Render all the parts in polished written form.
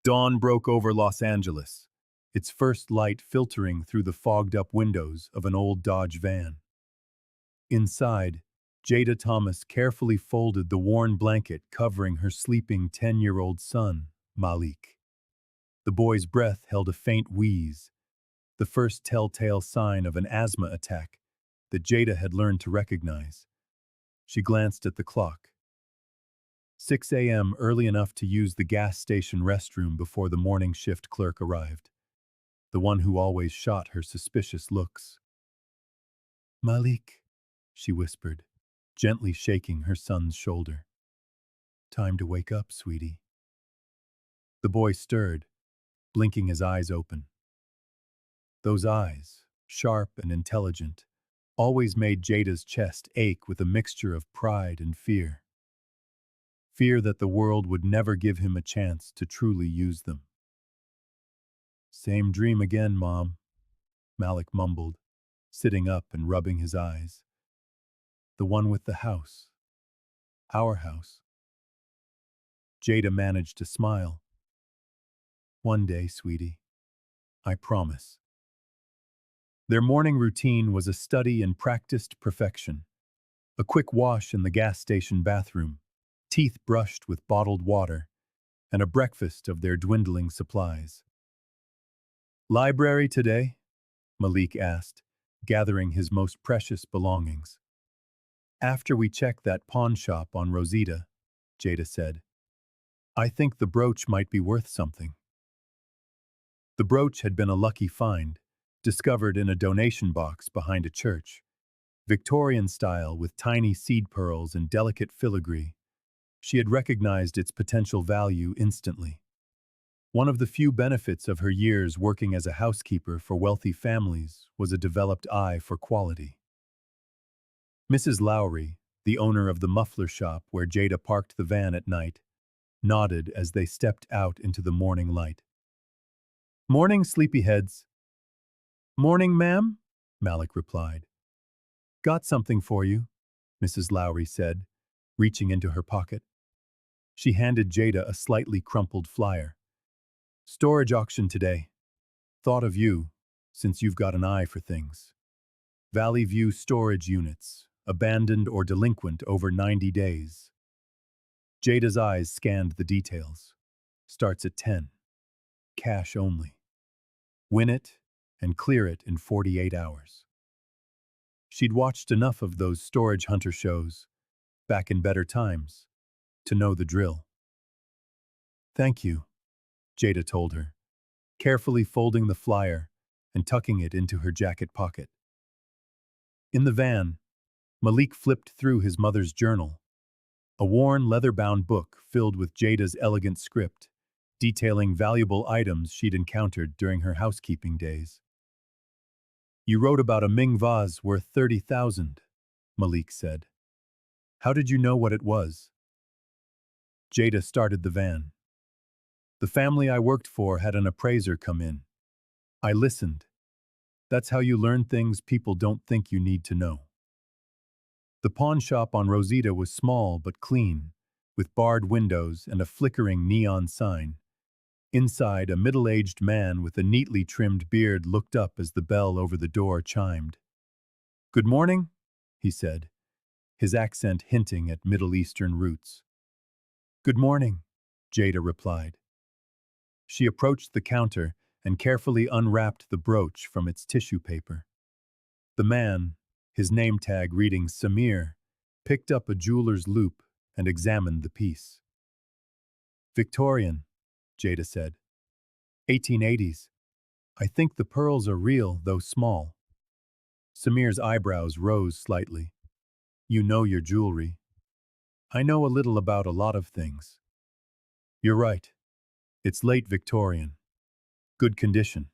Dawn broke over Los Angeles, its first light filtering through the fogged-up windows of an old Dodge van. Inside, Jada Thomas carefully folded the worn blanket covering her sleeping 10-year-old son, Malik. The boy's breath held a faint wheeze, the first telltale sign of an asthma attack that Jada had learned to recognize. She glanced at the clock. 6 a.m., early enough to use the gas station restroom before the morning shift clerk arrived, the one who always shot her suspicious looks. "Malik," she whispered, gently shaking her son's shoulder. "Time to wake up, sweetie." The boy stirred, blinking his eyes open. Those eyes, sharp and intelligent, always made Jada's chest ache with a mixture of pride and fear. Fear that the world would never give him a chance to truly use them. "Same dream again, Mom," Malik mumbled, sitting up and rubbing his eyes. "The one with the house. Our house." Jada managed to smile. "One day, sweetie. I promise." Their morning routine was a study in practiced perfection. A quick wash in the gas station bathroom, teeth brushed with bottled water, and a breakfast of their dwindling supplies. "Library today?" Malik asked, gathering his most precious belongings. "After we check that pawn shop on Rosita," Jada said. "I think the brooch might be worth something." The brooch had been a lucky find, discovered in a donation box behind a church. Victorian style with tiny seed pearls and delicate filigree. She had recognized its potential value instantly. One of the few benefits of her years working as a housekeeper for wealthy families was a developed eye for quality. Mrs. Lowry, the owner of the muffler shop where Jada parked the van at night, nodded as they stepped out into the morning light. "Morning, sleepyheads." "Morning, ma'am," Malik replied. "Got something for you," Mrs. Lowry said, reaching into her pocket. She handed Jada a slightly crumpled flyer. "Storage auction today. Thought of you, since you've got an eye for things. Valley View storage units, abandoned or delinquent over 90 days. Jada's eyes scanned the details. Starts at 10. Cash only. Win it and clear it in 48 hours. She'd watched enough of those storage hunter shows, back in better times, to know the drill. "Thank you," Jada told her, carefully folding the flyer and tucking it into her jacket pocket. In the van, Malik flipped through his mother's journal, a worn leather-bound book filled with Jada's elegant script, detailing valuable items she'd encountered during her housekeeping days. "You wrote about a Ming vase worth 30,000, Malik said. "How did you know what it was?" Jada started the van. "The family I worked for had an appraiser come in. I listened. That's how you learn things people don't think you need to know." The pawn shop on Rosita was small but clean, with barred windows and a flickering neon sign. Inside, a middle-aged man with a neatly trimmed beard looked up as the bell over the door chimed. "Good morning," he said, his accent hinting at Middle Eastern roots. "Good morning," Jada replied. She approached the counter and carefully unwrapped the brooch from its tissue paper. The man, his name tag reading Samir, picked up a jeweler's loop and examined the piece. "Victorian," Jada said. "1880s. I think the pearls are real, though small." Samir's eyebrows rose slightly. "You know your jewelry." "I know a little about a lot of things." "You're right. It's late Victorian. Good condition.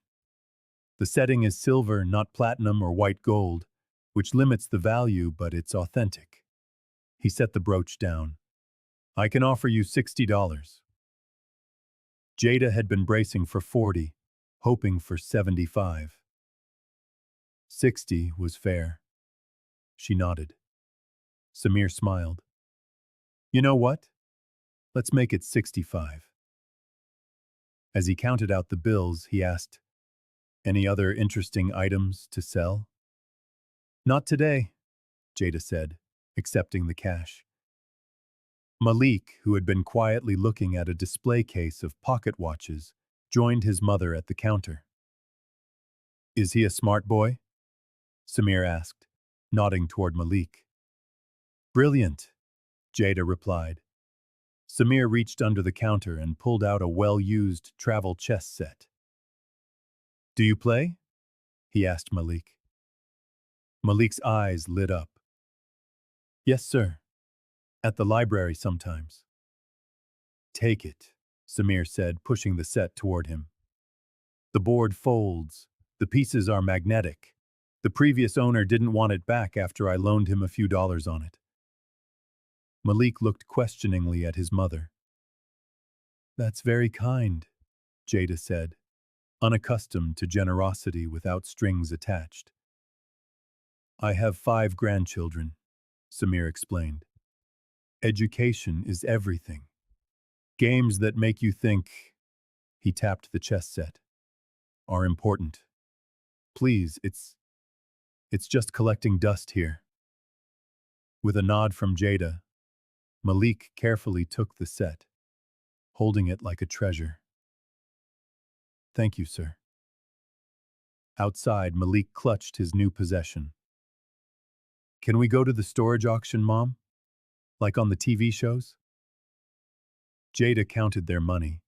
The setting is silver, not platinum or white gold, which limits the value, but it's authentic." He set the brooch down. "I can offer you $60. Jada had been bracing for 40, hoping for 75. 60 was fair. She nodded. Samir smiled. "You know what? Let's make it 65. As he counted out the bills, he asked, "Any other interesting items to sell?" "Not today," Jada said, accepting the cash. Malik, who had been quietly looking at a display case of pocket watches, joined his mother at the counter. "Is he a smart boy?" Samir asked, nodding toward Malik. "Brilliant," Jada replied. Samir reached under the counter and pulled out a well-used travel chess set. "Do you play?" he asked Malik. Malik's eyes lit up. "Yes, sir. At the library sometimes." "Take it," Samir said, pushing the set toward him. "The board folds. The pieces are magnetic. The previous owner didn't want it back after I loaned him a few dollars on it." Malik looked questioningly at his mother. "That's very kind," Jada said, unaccustomed to generosity without strings attached. "I have 5 grandchildren," Samir explained. "Education is everything. Games that make you think," he tapped the chess set, "are important. Please, it's just collecting dust here." With a nod from Jada, Malik carefully took the set, holding it like a treasure. "Thank you, sir." Outside, Malik clutched his new possession. "Can we go to the storage auction, Mom? Like on the TV shows?" Jada counted their money.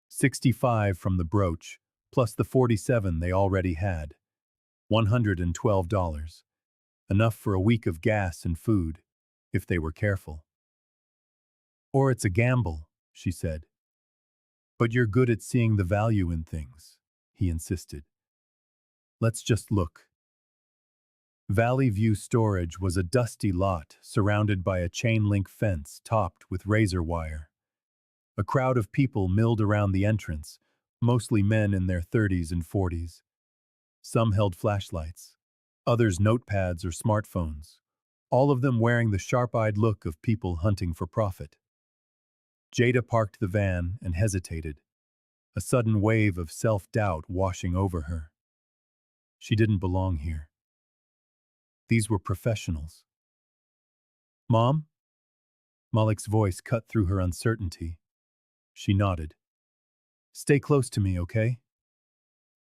65 from the brooch, plus the 47 they already had. $112. Enough for a week of gas and food, if they were careful. "Or it's a gamble," she said. "But you're good at seeing the value in things," he insisted. "Let's just look." Valley View Storage was a dusty lot surrounded by a chain-link fence topped with razor wire. A crowd of people milled around the entrance, mostly men in their 30s and 40s. Some held flashlights, others notepads or smartphones, all of them wearing the sharp-eyed look of people hunting for profit. Jada parked the van and hesitated, a sudden wave of self-doubt washing over her. She didn't belong here. These were professionals. "Mom?" Malik's voice cut through her uncertainty. She nodded. "Stay close to me, okay?"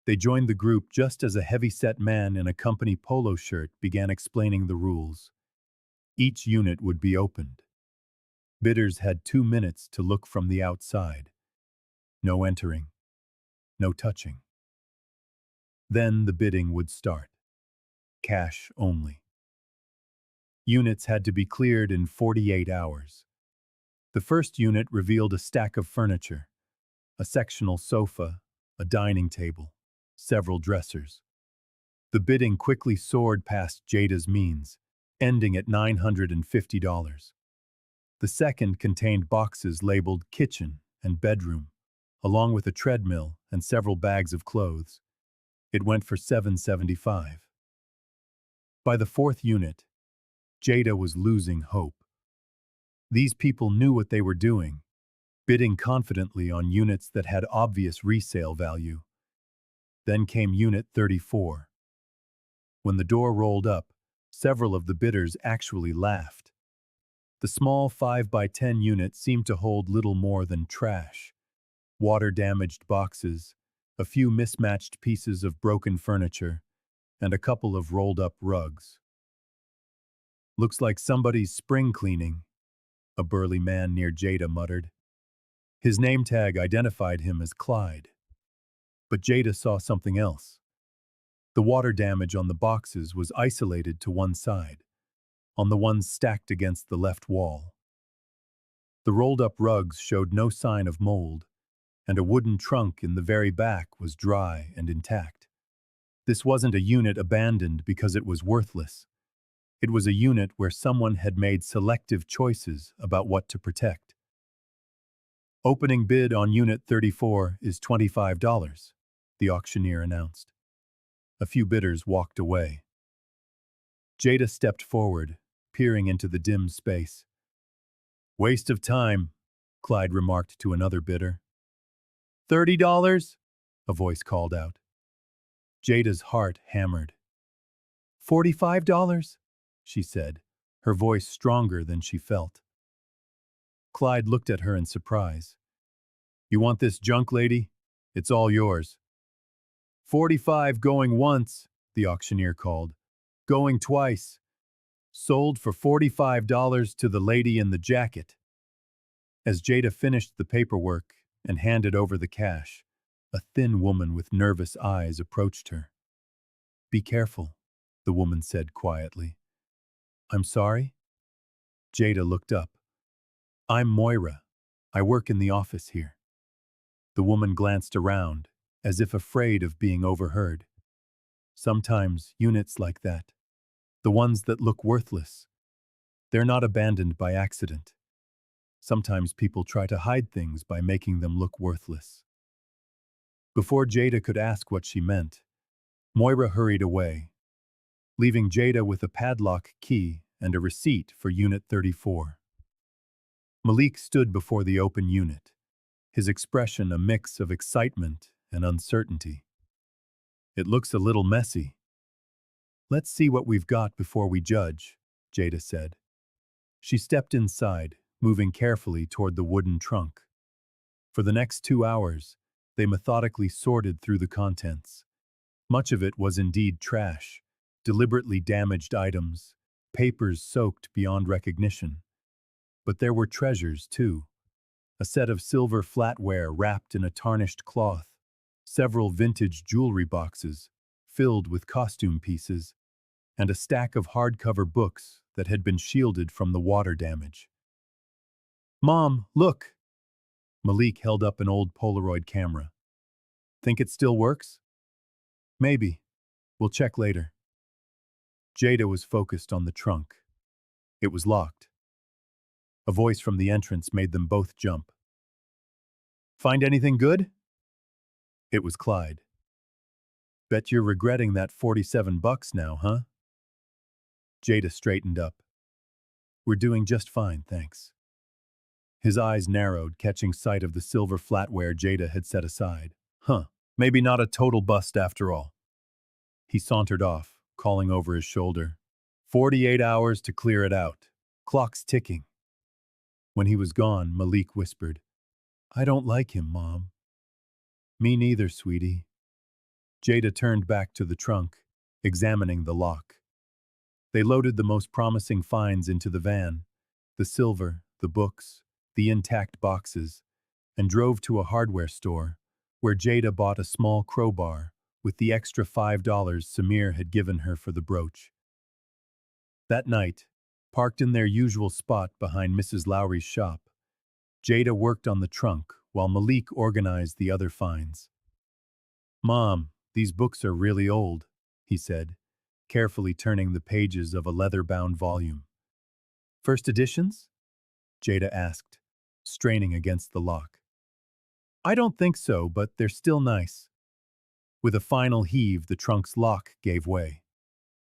They joined the group just as a heavy-set man in a company polo shirt began explaining the rules. Each unit would be opened. Bidders had 2 minutes to look from the outside. No entering. No touching. Then the bidding would start. Cash only. Units had to be cleared in 48 hours. The first unit revealed a stack of furniture, a sectional sofa, a dining table, several dressers. The bidding quickly soared past Jada's means, ending at $950. The second contained boxes labeled kitchen and bedroom, along with a treadmill and several bags of clothes. It went for $775. By the fourth unit, Jada was losing hope. These people knew what they were doing, bidding confidently on units that had obvious resale value. Then came Unit 34. When the door rolled up, several of the bidders actually laughed. The small 5x10 unit seemed to hold little more than trash. Water-damaged boxes, a few mismatched pieces of broken furniture, and a couple of rolled-up rugs. "Looks like somebody's spring cleaning," a burly man near Jada muttered. His name tag identified him as Clyde. But Jada saw something else. The water damage on the boxes was isolated to one side, on the ones stacked against the left wall. The rolled-up rugs showed no sign of mold, and a wooden trunk in the very back was dry and intact. This wasn't a unit abandoned because it was worthless. It was a unit where someone had made selective choices about what to protect. "Opening bid on Unit 34 is $25, the auctioneer announced. A few bidders walked away. Jada stepped forward, peering into the dim space. "Waste of time," Clyde remarked to another bidder. $30? A voice called out. Jada's heart hammered. $45? She said, her voice stronger than she felt. Clyde looked at her in surprise. You want this junk, lady? It's all yours. 45 going once, the auctioneer called. Going twice. Sold for $45 to the lady in the jacket. As Jada finished the paperwork and handed over the cash, a thin woman with nervous eyes approached her. Be careful, the woman said quietly. I'm sorry? Jada looked up. I'm Moira. I work in the office here. The woman glanced around, as if afraid of being overheard. Sometimes units like that, the ones that look worthless, they're not abandoned by accident. Sometimes people try to hide things by making them look worthless. Before Jada could ask what she meant, Moira hurried away, leaving Jada with a padlock key and a receipt for Unit 34. Malik stood before the open unit, his expression a mix of excitement and uncertainty. It looks a little messy. Let's see what we've got before we judge, Jada said. She stepped inside, moving carefully toward the wooden trunk. For the next 2 hours, they methodically sorted through the contents. Much of it was indeed trash, deliberately damaged items, papers soaked beyond recognition. But there were treasures, too. A set of silver flatware wrapped in a tarnished cloth, several vintage jewelry boxes filled with costume pieces, and a stack of hardcover books that had been shielded from the water damage. Mom, look! Malik held up an old Polaroid camera. Think it still works? Maybe. We'll check later. Jada was focused on the trunk. It was locked. A voice from the entrance made them both jump. Find anything good? It was Clyde. Bet you're regretting that $47 now, huh? Jada straightened up. We're doing just fine, thanks. His eyes narrowed, catching sight of the silver flatware Jada had set aside. Maybe not a total bust after all. He sauntered off, calling over his shoulder. 48 hours to clear it out. Clock's ticking. When he was gone, Malik whispered, I don't like him, Mom. Me neither, sweetie. Jada turned back to the trunk, examining the lock. They loaded the most promising finds into the van, the silver, the books, the intact boxes, and drove to a hardware store, where Jada bought a small crowbar with the extra $5 Samir had given her for the brooch. That night, parked in their usual spot behind Mrs. Lowry's shop, Jada worked on the trunk while Malik organized the other finds. Mom, these books are really old, he said, carefully turning the pages of a leather-bound volume. First editions? Jada asked, straining against the lock. I don't think so, but they're still nice. With a final heave, the trunk's lock gave way.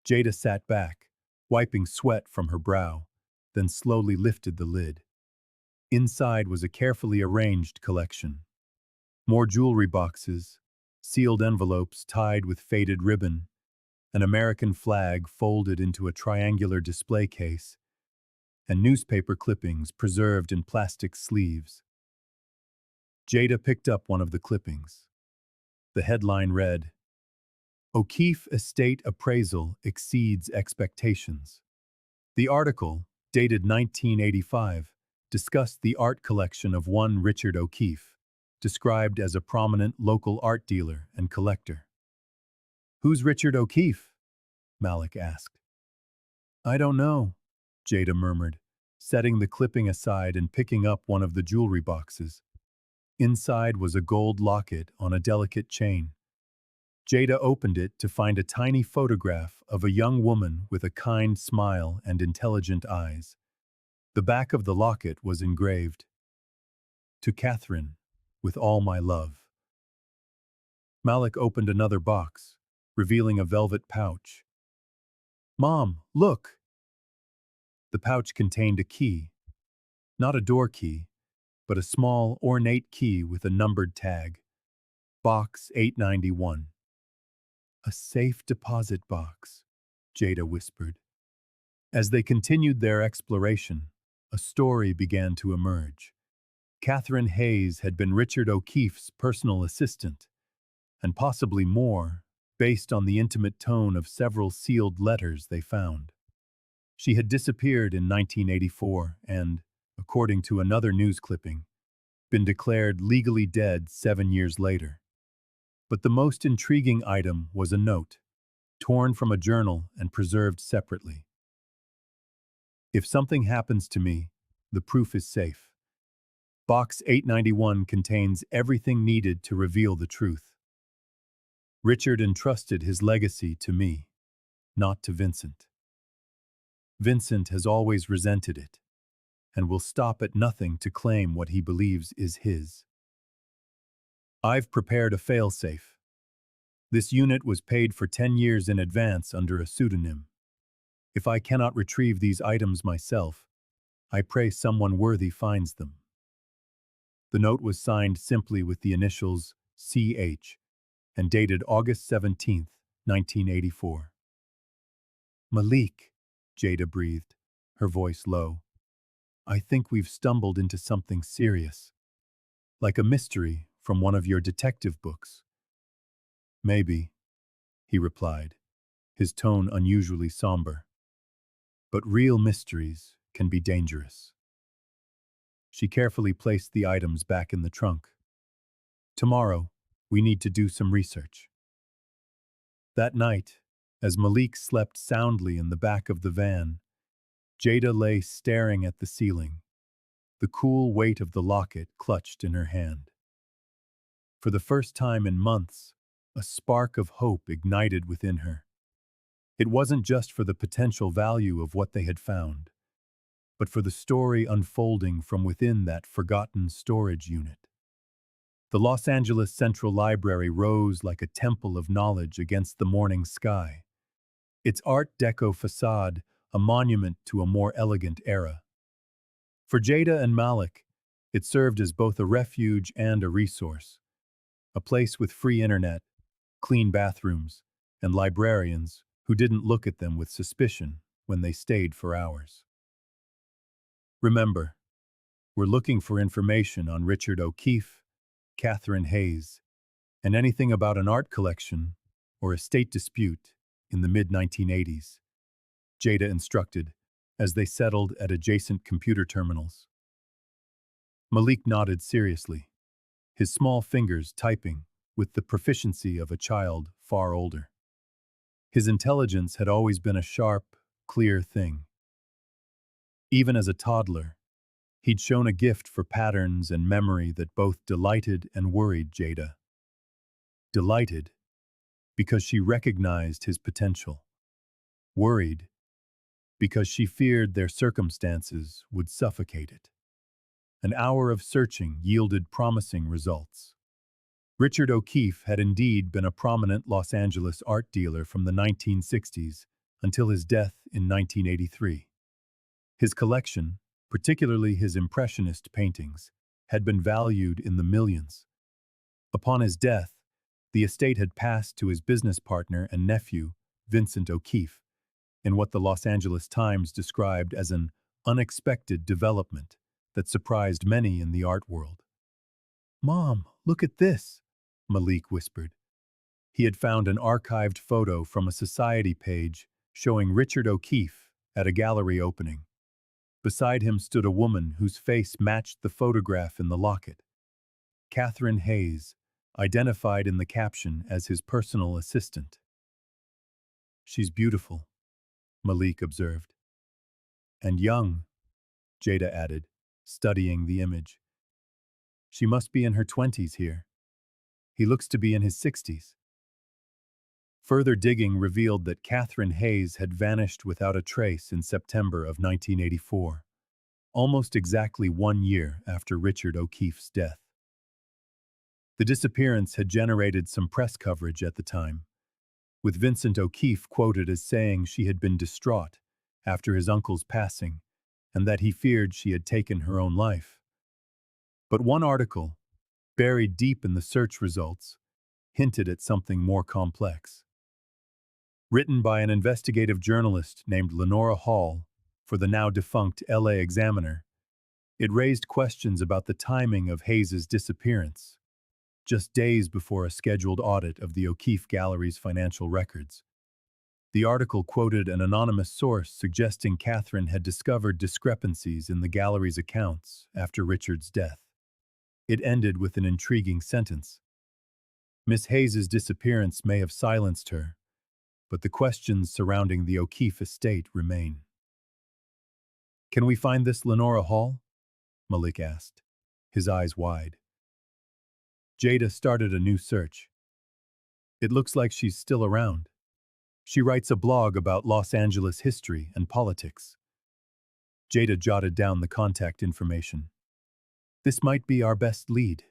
Jada sat back, wiping sweat from her brow, then slowly lifted the lid. Inside was a carefully arranged collection. More jewelry boxes, sealed envelopes tied with faded ribbon, an American flag folded into a triangular display case, and newspaper clippings preserved in plastic sleeves. Jada picked up one of the clippings. The headline read, O'Keefe Estate Appraisal Exceeds Expectations. The article, dated 1985, discussed the art collection of one Richard O'Keefe, described as a prominent local art dealer and collector. Who's Richard O'Keefe? Malik asked. I don't know, Jada murmured, setting the clipping aside and picking up one of the jewelry boxes. Inside was a gold locket on a delicate chain. Jada opened it to find a tiny photograph of a young woman with a kind smile and intelligent eyes. The back of the locket was engraved, To Catherine, with all my love. Malik opened another box, revealing a velvet pouch. Mom, look! The pouch contained a key. Not a door key, but a small, ornate key with a numbered tag. Box 891. A safe deposit box, Jada whispered. As they continued their exploration, a story began to emerge. Catherine Hayes had been Richard O'Keefe's personal assistant, and possibly more, based on the intimate tone of several sealed letters they found. She had disappeared in 1984 and, according to another news clipping, been declared legally dead 7 years later. But the most intriguing item was a note, torn from a journal and preserved separately. If something happens to me, the proof is safe. Box 891 contains everything needed to reveal the truth. Richard entrusted his legacy to me, not to Vincent. Vincent has always resented it, and will stop at nothing to claim what he believes is his. I've prepared a failsafe. This unit was paid for 10 years in advance under a pseudonym. If I cannot retrieve these items myself, I pray someone worthy finds them. The note was signed simply with the initials CH and dated August 17, 1984. Malik, Jada breathed, her voice low. I think we've stumbled into something serious. Like a mystery from one of your detective books. Maybe, he replied, his tone unusually somber. But real mysteries can be dangerous. She carefully placed the items back in the trunk. Tomorrow, we need to do some research. That night, as Malik slept soundly in the back of the van, Jada lay staring at the ceiling, the cool weight of the locket clutched in her hand. For the first time in months, a spark of hope ignited within her. It wasn't just for the potential value of what they had found, but for the story unfolding from within that forgotten storage unit. The Los Angeles Central Library rose like a temple of knowledge against the morning sky, its Art Deco facade a monument to a more elegant era. For Jada and Malik, it served as both a refuge and a resource, a place with free internet, clean bathrooms, and librarians who didn't look at them with suspicion when they stayed for hours. Remember, we're looking for information on Richard O'Keefe, Catherine Hayes, and anything about an art collection or estate dispute in the mid-1980s, Jada instructed as they settled at adjacent computer terminals. Malik nodded seriously, his small fingers typing with the proficiency of a child far older. His intelligence had always been a sharp, clear thing. Even as a toddler, he'd shown a gift for patterns and memory that both delighted and worried Jada. Delighted, because she recognized his potential. Worried, because she feared their circumstances would suffocate it. An hour of searching yielded promising results. Richard O'Keefe had indeed been a prominent Los Angeles art dealer from the 1960s until his death in 1983. His collection, particularly his impressionist paintings, had been valued in the millions. Upon his death, the estate had passed to his business partner and nephew, Vincent O'Keefe, in what the Los Angeles Times described as an unexpected development that surprised many in the art world. "Mom, look at this," Malik whispered. He had found an archived photo from a society page showing Richard O'Keefe at a gallery opening. Beside him stood a woman whose face matched the photograph in the locket. Catherine Hayes, identified in the caption as his personal assistant. "She's beautiful," Malik observed. "And young," Jada added, studying the image. "She must be in her 20s here. He looks to be in his 60s. Further digging revealed that Catherine Hayes had vanished without a trace in September of 1984, almost exactly 1 year after Richard O'Keefe's death. The disappearance had generated some press coverage at the time, with Vincent O'Keefe quoted as saying she had been distraught after his uncle's passing and that he feared she had taken her own life. But one article, buried deep in the search results, hinted at something more complex. Written by an investigative journalist named Lenora Hall for the now-defunct LA Examiner, it raised questions about the timing of Hayes's disappearance, just days before a scheduled audit of the O'Keefe Gallery's financial records. The article quoted an anonymous source suggesting Catherine had discovered discrepancies in the gallery's accounts after Richard's death. It ended with an intriguing sentence. Miss Hayes's disappearance may have silenced her, but the questions surrounding the O'Keefe estate remain. "Can we find this Lenora Hall?" Malik asked, his eyes wide. Jada started a new search. "It looks like she's still around. She writes a blog about Los Angeles history and politics." Jada jotted down the contact information. "This might be our best lead."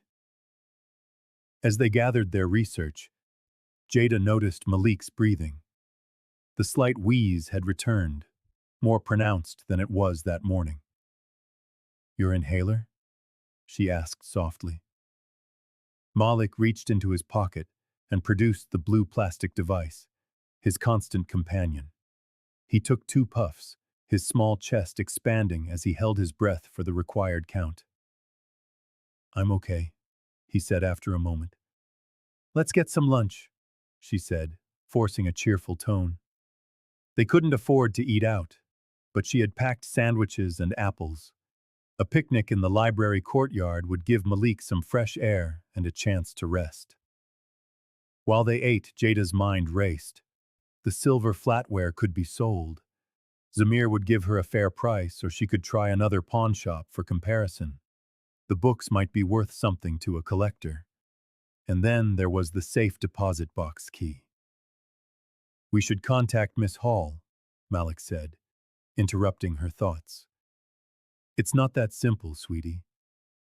As they gathered their research, Jada noticed Malik's breathing. The slight wheeze had returned, more pronounced than it was that morning. "Your inhaler?" she asked softly. Malik reached into his pocket and produced the blue plastic device, his constant companion. He took 2 puffs, his small chest expanding as he held his breath for the required count. "I'm okay," he said after a moment. "Let's get some lunch," she said, forcing a cheerful tone. They couldn't afford to eat out, but she had packed sandwiches and apples. A picnic in the library courtyard would give Malik some fresh air and a chance to rest. While they ate, Jada's mind raced. The silver flatware could be sold. Zamir would give her a fair price, or she could try another pawn shop for comparison. The books might be worth something to a collector. And then there was the safe deposit box key. "We should contact Miss Hall," Malik said, interrupting her thoughts. "It's not that simple, sweetie.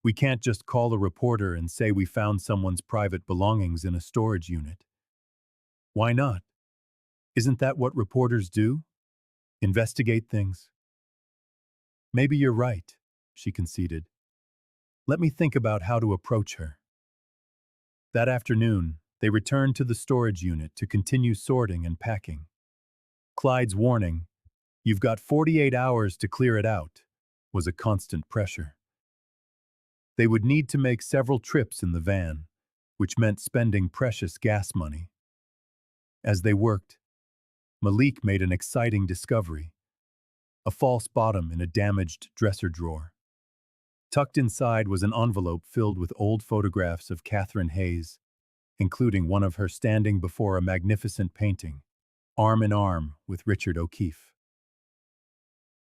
We can't just call a reporter and say we found someone's private belongings in a storage unit." "Why not? Isn't that what reporters do? Investigate things?" "Maybe you're right," she conceded. "Let me think about how to approach her." That afternoon, they returned to the storage unit to continue sorting and packing. Clyde's warning, "You've got 48 hours to clear it out," was a constant pressure. They would need to make several trips in the van, which meant spending precious gas money. As they worked, Malik made an exciting discovery: a false bottom in a damaged dresser drawer. Tucked inside was an envelope filled with old photographs of Catherine Hayes, including one of her standing before a magnificent painting, arm in arm with Richard O'Keefe.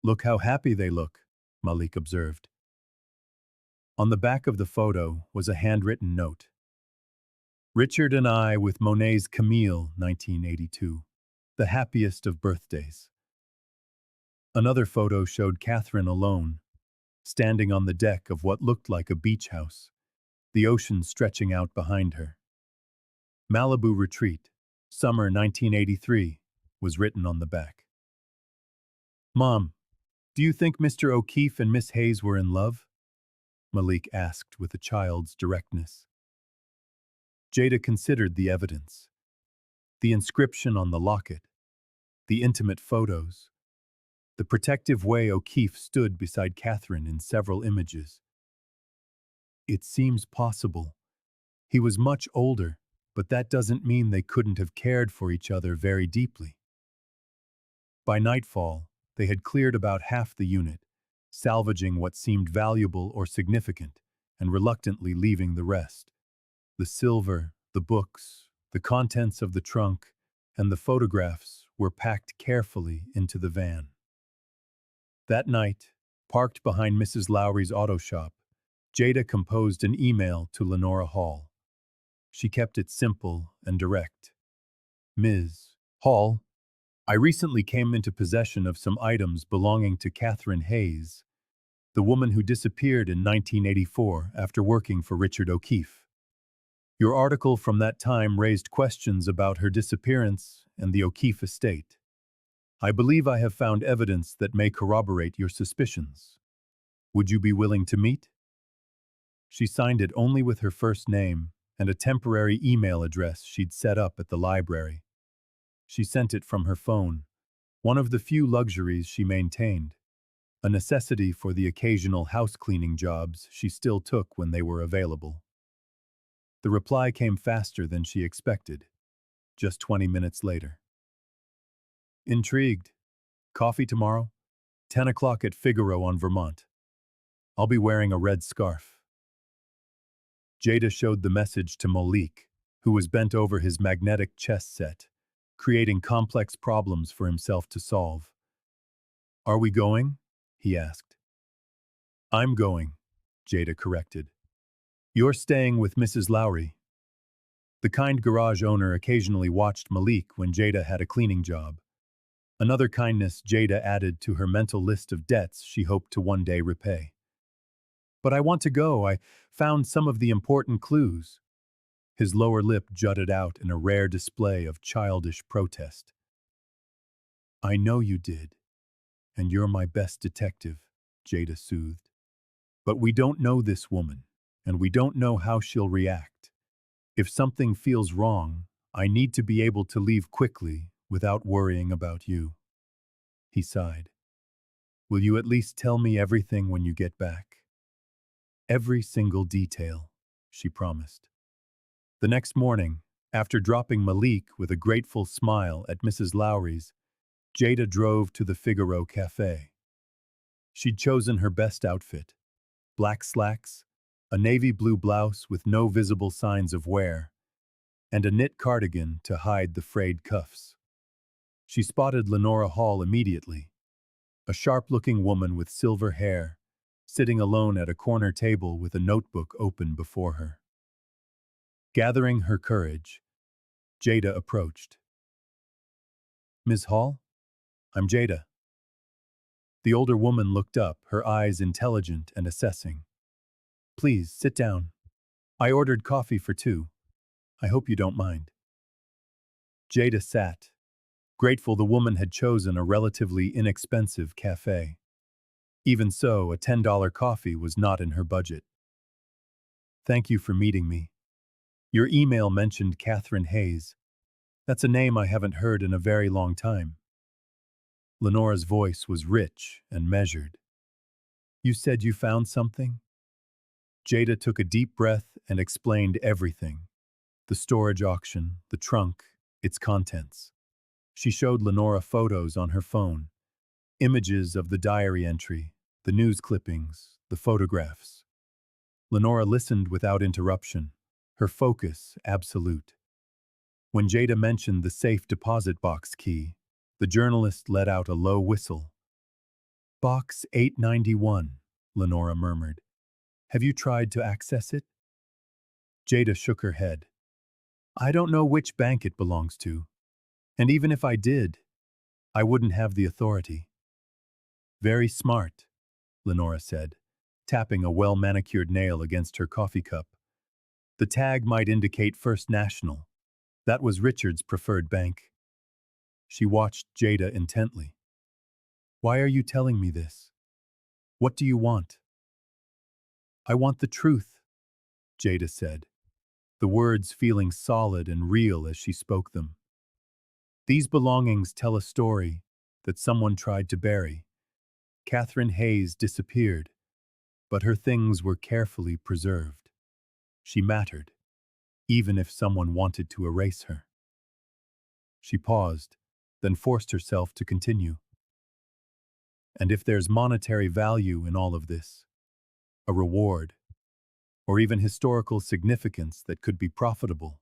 "Look how happy they look," Malik observed. On the back of the photo was a handwritten note. "Richard and I with Monet's Camille, 1982. The happiest of birthdays." Another photo showed Catherine alone, standing on the deck of what looked like a beach house, the ocean stretching out behind her. "Malibu Retreat, Summer 1983, was written on the back. "Mom, do you think Mr. O'Keefe and Miss Hayes were in love?" Malik asked with a child's directness. Jada considered the evidence. The inscription on the locket, the intimate photos, the protective way O'Keefe stood beside Catherine in several images. It seems possible. He was much older, but that doesn't mean they couldn't have cared for each other very deeply. By nightfall, they had cleared about half the unit, salvaging what seemed valuable or significant, and reluctantly leaving the rest. The silver, the books, the contents of the trunk, and the photographs were packed carefully into the van. That night, parked behind Mrs. Lowry's auto shop, Jada composed an email to Lenora Hall. She kept it simple and direct. "Ms. Hall, I recently came into possession of some items belonging to Catherine Hayes, the woman who disappeared in 1984 after working for Richard O'Keefe. Your article from that time raised questions about her disappearance and the O'Keefe estate. I believe I have found evidence that may corroborate your suspicions. Would you be willing to meet?" She signed it only with her first name and a temporary email address she'd set up at the library. She sent it from her phone, one of the few luxuries she maintained, a necessity for the occasional house cleaning jobs she still took when they were available. The reply came faster than she expected, just 20 minutes later. Intrigued. Coffee tomorrow? 10 o'clock at Figaro on Vermont. I'll be wearing a red scarf. Jada showed the message to Malik, who was bent over his magnetic chess set, creating complex problems for himself to solve. Are we going? He asked. I'm going, Jada corrected. You're staying with Mrs. Lowry. The kind garage owner occasionally watched Malik when Jada had a cleaning job. Another kindness Jada added to her mental list of debts she hoped to one day repay. But I want to go. I found some of the important clues. His lower lip jutted out in a rare display of childish protest. I know you did, and you're my best detective, Jada soothed. But we don't know this woman, and we don't know how she'll react. If something feels wrong, I need to be able to leave quickly without worrying about you. He sighed. Will you at least tell me everything when you get back? Every single detail, she promised. The next morning, after dropping Malik with a grateful smile at Mrs. Lowry's, Jada drove to the Figaro Cafe. She'd chosen her best outfit: black slacks, a navy blue blouse with no visible signs of wear, and a knit cardigan to hide the frayed cuffs. She spotted Lenora Hall immediately, a sharp-looking woman with silver hair, sitting alone at a corner table with a notebook open before her. Gathering her courage, Jada approached. Ms. Hall? I'm Jada. The older woman looked up, her eyes intelligent and assessing. Please, sit down. I ordered coffee for 2. I hope you don't mind. Jada sat, grateful the woman had chosen a relatively inexpensive cafe. Even so, a $10 coffee was not in her budget. Thank you for meeting me. Your email mentioned Catherine Hayes. That's a name I haven't heard in a very long time. Lenora's voice was rich and measured. You said you found something? Jada took a deep breath and explained everything. The storage auction, the trunk, its contents. She showed Lenora photos on her phone, images of the diary entry, the news clippings, the photographs. Lenora listened without interruption, her focus absolute. When Jada mentioned the safe deposit box key, the journalist let out a low whistle. Box 891, Lenora murmured. Have you tried to access it? Jada shook her head. I don't know which bank it belongs to, and even if I did, I wouldn't have the authority. Very smart, Lenora said, tapping a well-manicured nail against her coffee cup. The tag might indicate First National. That was Richard's preferred bank. She watched Jada intently. Why are you telling me this? What do you want? I want the truth, Jada said, the words feeling solid and real as she spoke them. These belongings tell a story that someone tried to bury. Catherine Hayes disappeared, but her things were carefully preserved. She mattered, even if someone wanted to erase her. She paused, then forced herself to continue. And if there's monetary value in all of this, a reward, or even historical significance that could be profitable,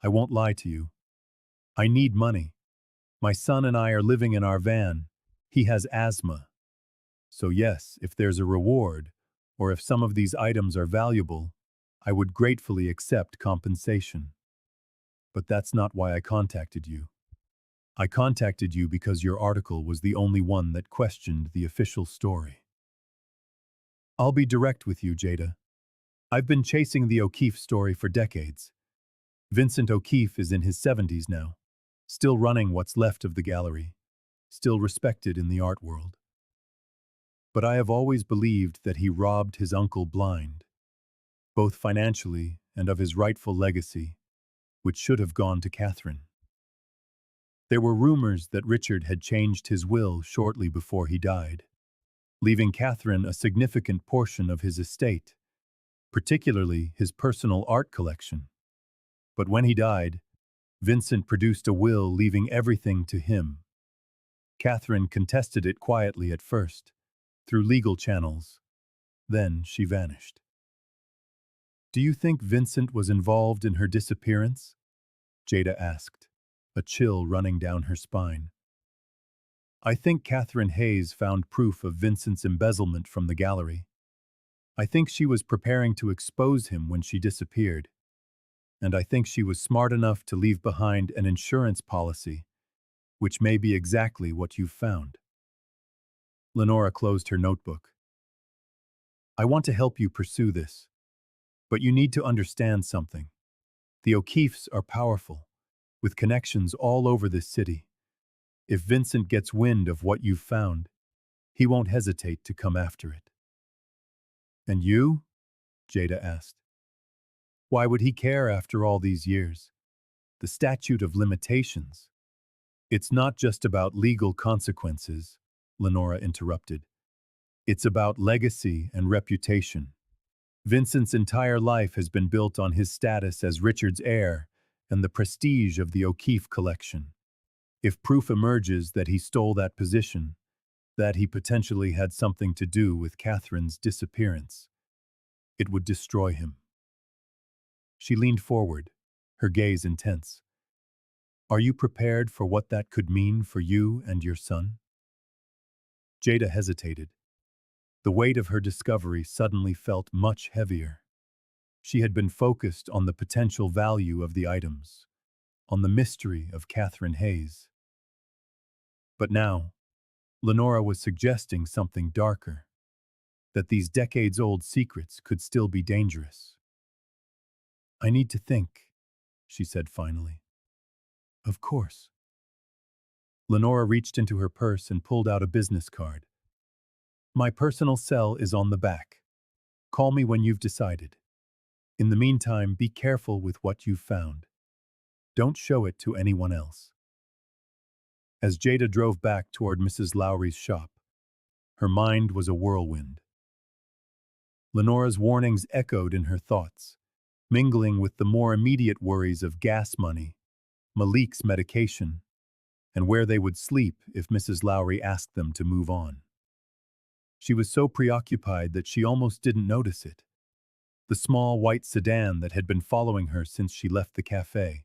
I won't lie to you. I need money. My son and I are living in our van. He has asthma. So yes, if there's a reward, or if some of these items are valuable, I would gratefully accept compensation. But that's not why I contacted you. I contacted you because your article was the only one that questioned the official story. I'll be direct with you, Jada. I've been chasing the O'Keefe story for decades. Vincent O'Keefe is in his 70s now, still running what's left of the gallery, still respected in the art world. But I have always believed that he robbed his uncle blind, both financially and of his rightful legacy, which should have gone to Catherine. There were rumors that Richard had changed his will shortly before he died, leaving Catherine a significant portion of his estate, particularly his personal art collection. But when he died, Vincent produced a will leaving everything to him. Catherine contested it quietly at first, through legal channels. Then she vanished. Do you think Vincent was involved in her disappearance? Jada asked, a chill running down her spine. I think Catherine Hayes found proof of Vincent's embezzlement from the gallery. I think she was preparing to expose him when she disappeared. And I think she was smart enough to leave behind an insurance policy, which may be exactly what you've found. Lenora closed her notebook. I want to help you pursue this, but you need to understand something. The O'Keeffes are powerful, with connections all over this city. If Vincent gets wind of what you've found, he won't hesitate to come after it. And you? Jada asked. Why would he care after all these years? The statute of limitations. It's not just about legal consequences, Lenora interrupted. It's about legacy and reputation. Vincent's entire life has been built on his status as Richard's heir and the prestige of the O'Keeffe collection. If proof emerges that he stole that position, that he potentially had something to do with Catherine's disappearance, it would destroy him. She leaned forward, her gaze intense. Are you prepared for what that could mean for you and your son? Jada hesitated. The weight of her discovery suddenly felt much heavier. She had been focused on the potential value of the items, on the mystery of Catherine Hayes. But now, Lenora was suggesting something darker, that these decades-old secrets could still be dangerous. I need to think, she said finally. Of course. Lenora reached into her purse and pulled out a business card. My personal cell is on the back. Call me when you've decided. In the meantime, be careful with what you've found. Don't show it to anyone else. As Jada drove back toward Mrs. Lowry's shop, her mind was a whirlwind. Lenora's warnings echoed in her thoughts, mingling with the more immediate worries of gas money, Malik's medication, and where they would sleep if Mrs. Lowry asked them to move on. She was so preoccupied that she almost didn't notice it. The small white sedan that had been following her since she left the cafe,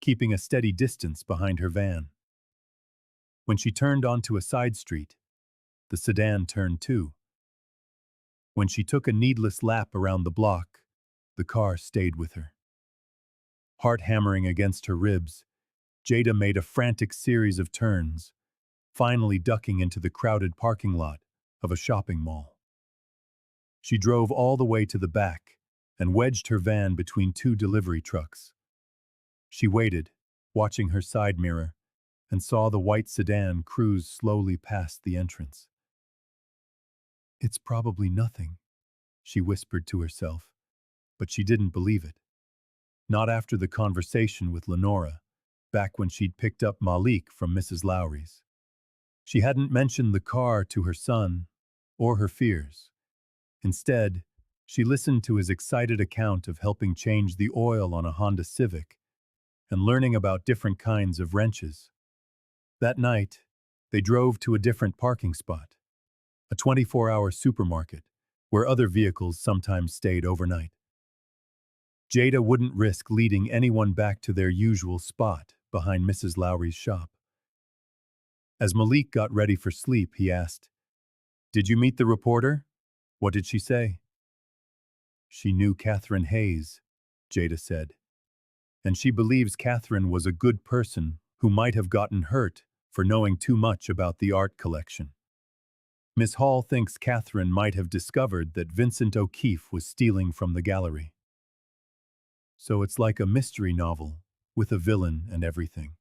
keeping a steady distance behind her van. When she turned onto a side street, the sedan turned too. When she took a needless lap around the block, the car stayed with her. Heart hammering against her ribs, Jada made a frantic series of turns, finally ducking into the crowded parking lot of a shopping mall. She drove all the way to the back and wedged her van between two delivery trucks. She waited, watching her side mirror, and saw the white sedan cruise slowly past the entrance. It's probably nothing, she whispered to herself, but she didn't believe it. Not after the conversation with Lenora, back when she'd picked up Malik from Mrs. Lowry's. She hadn't mentioned the car to her son or her fears. Instead, she listened to his excited account of helping change the oil on a Honda Civic and learning about different kinds of wrenches. That night, they drove to a different parking spot, a 24-hour supermarket where other vehicles sometimes stayed overnight. Jada wouldn't risk leading anyone back to their usual spot behind Mrs. Lowry's shop. As Malik got ready for sleep, he asked, "Did you meet the reporter? What did she say?" She knew Catherine Hayes, Jada said, and she believes Catherine was a good person who might have gotten hurt for knowing too much about the art collection. Miss Hall thinks Catherine might have discovered that Vincent O'Keeffe was stealing from the gallery. So it's like a mystery novel, with a villain and everything.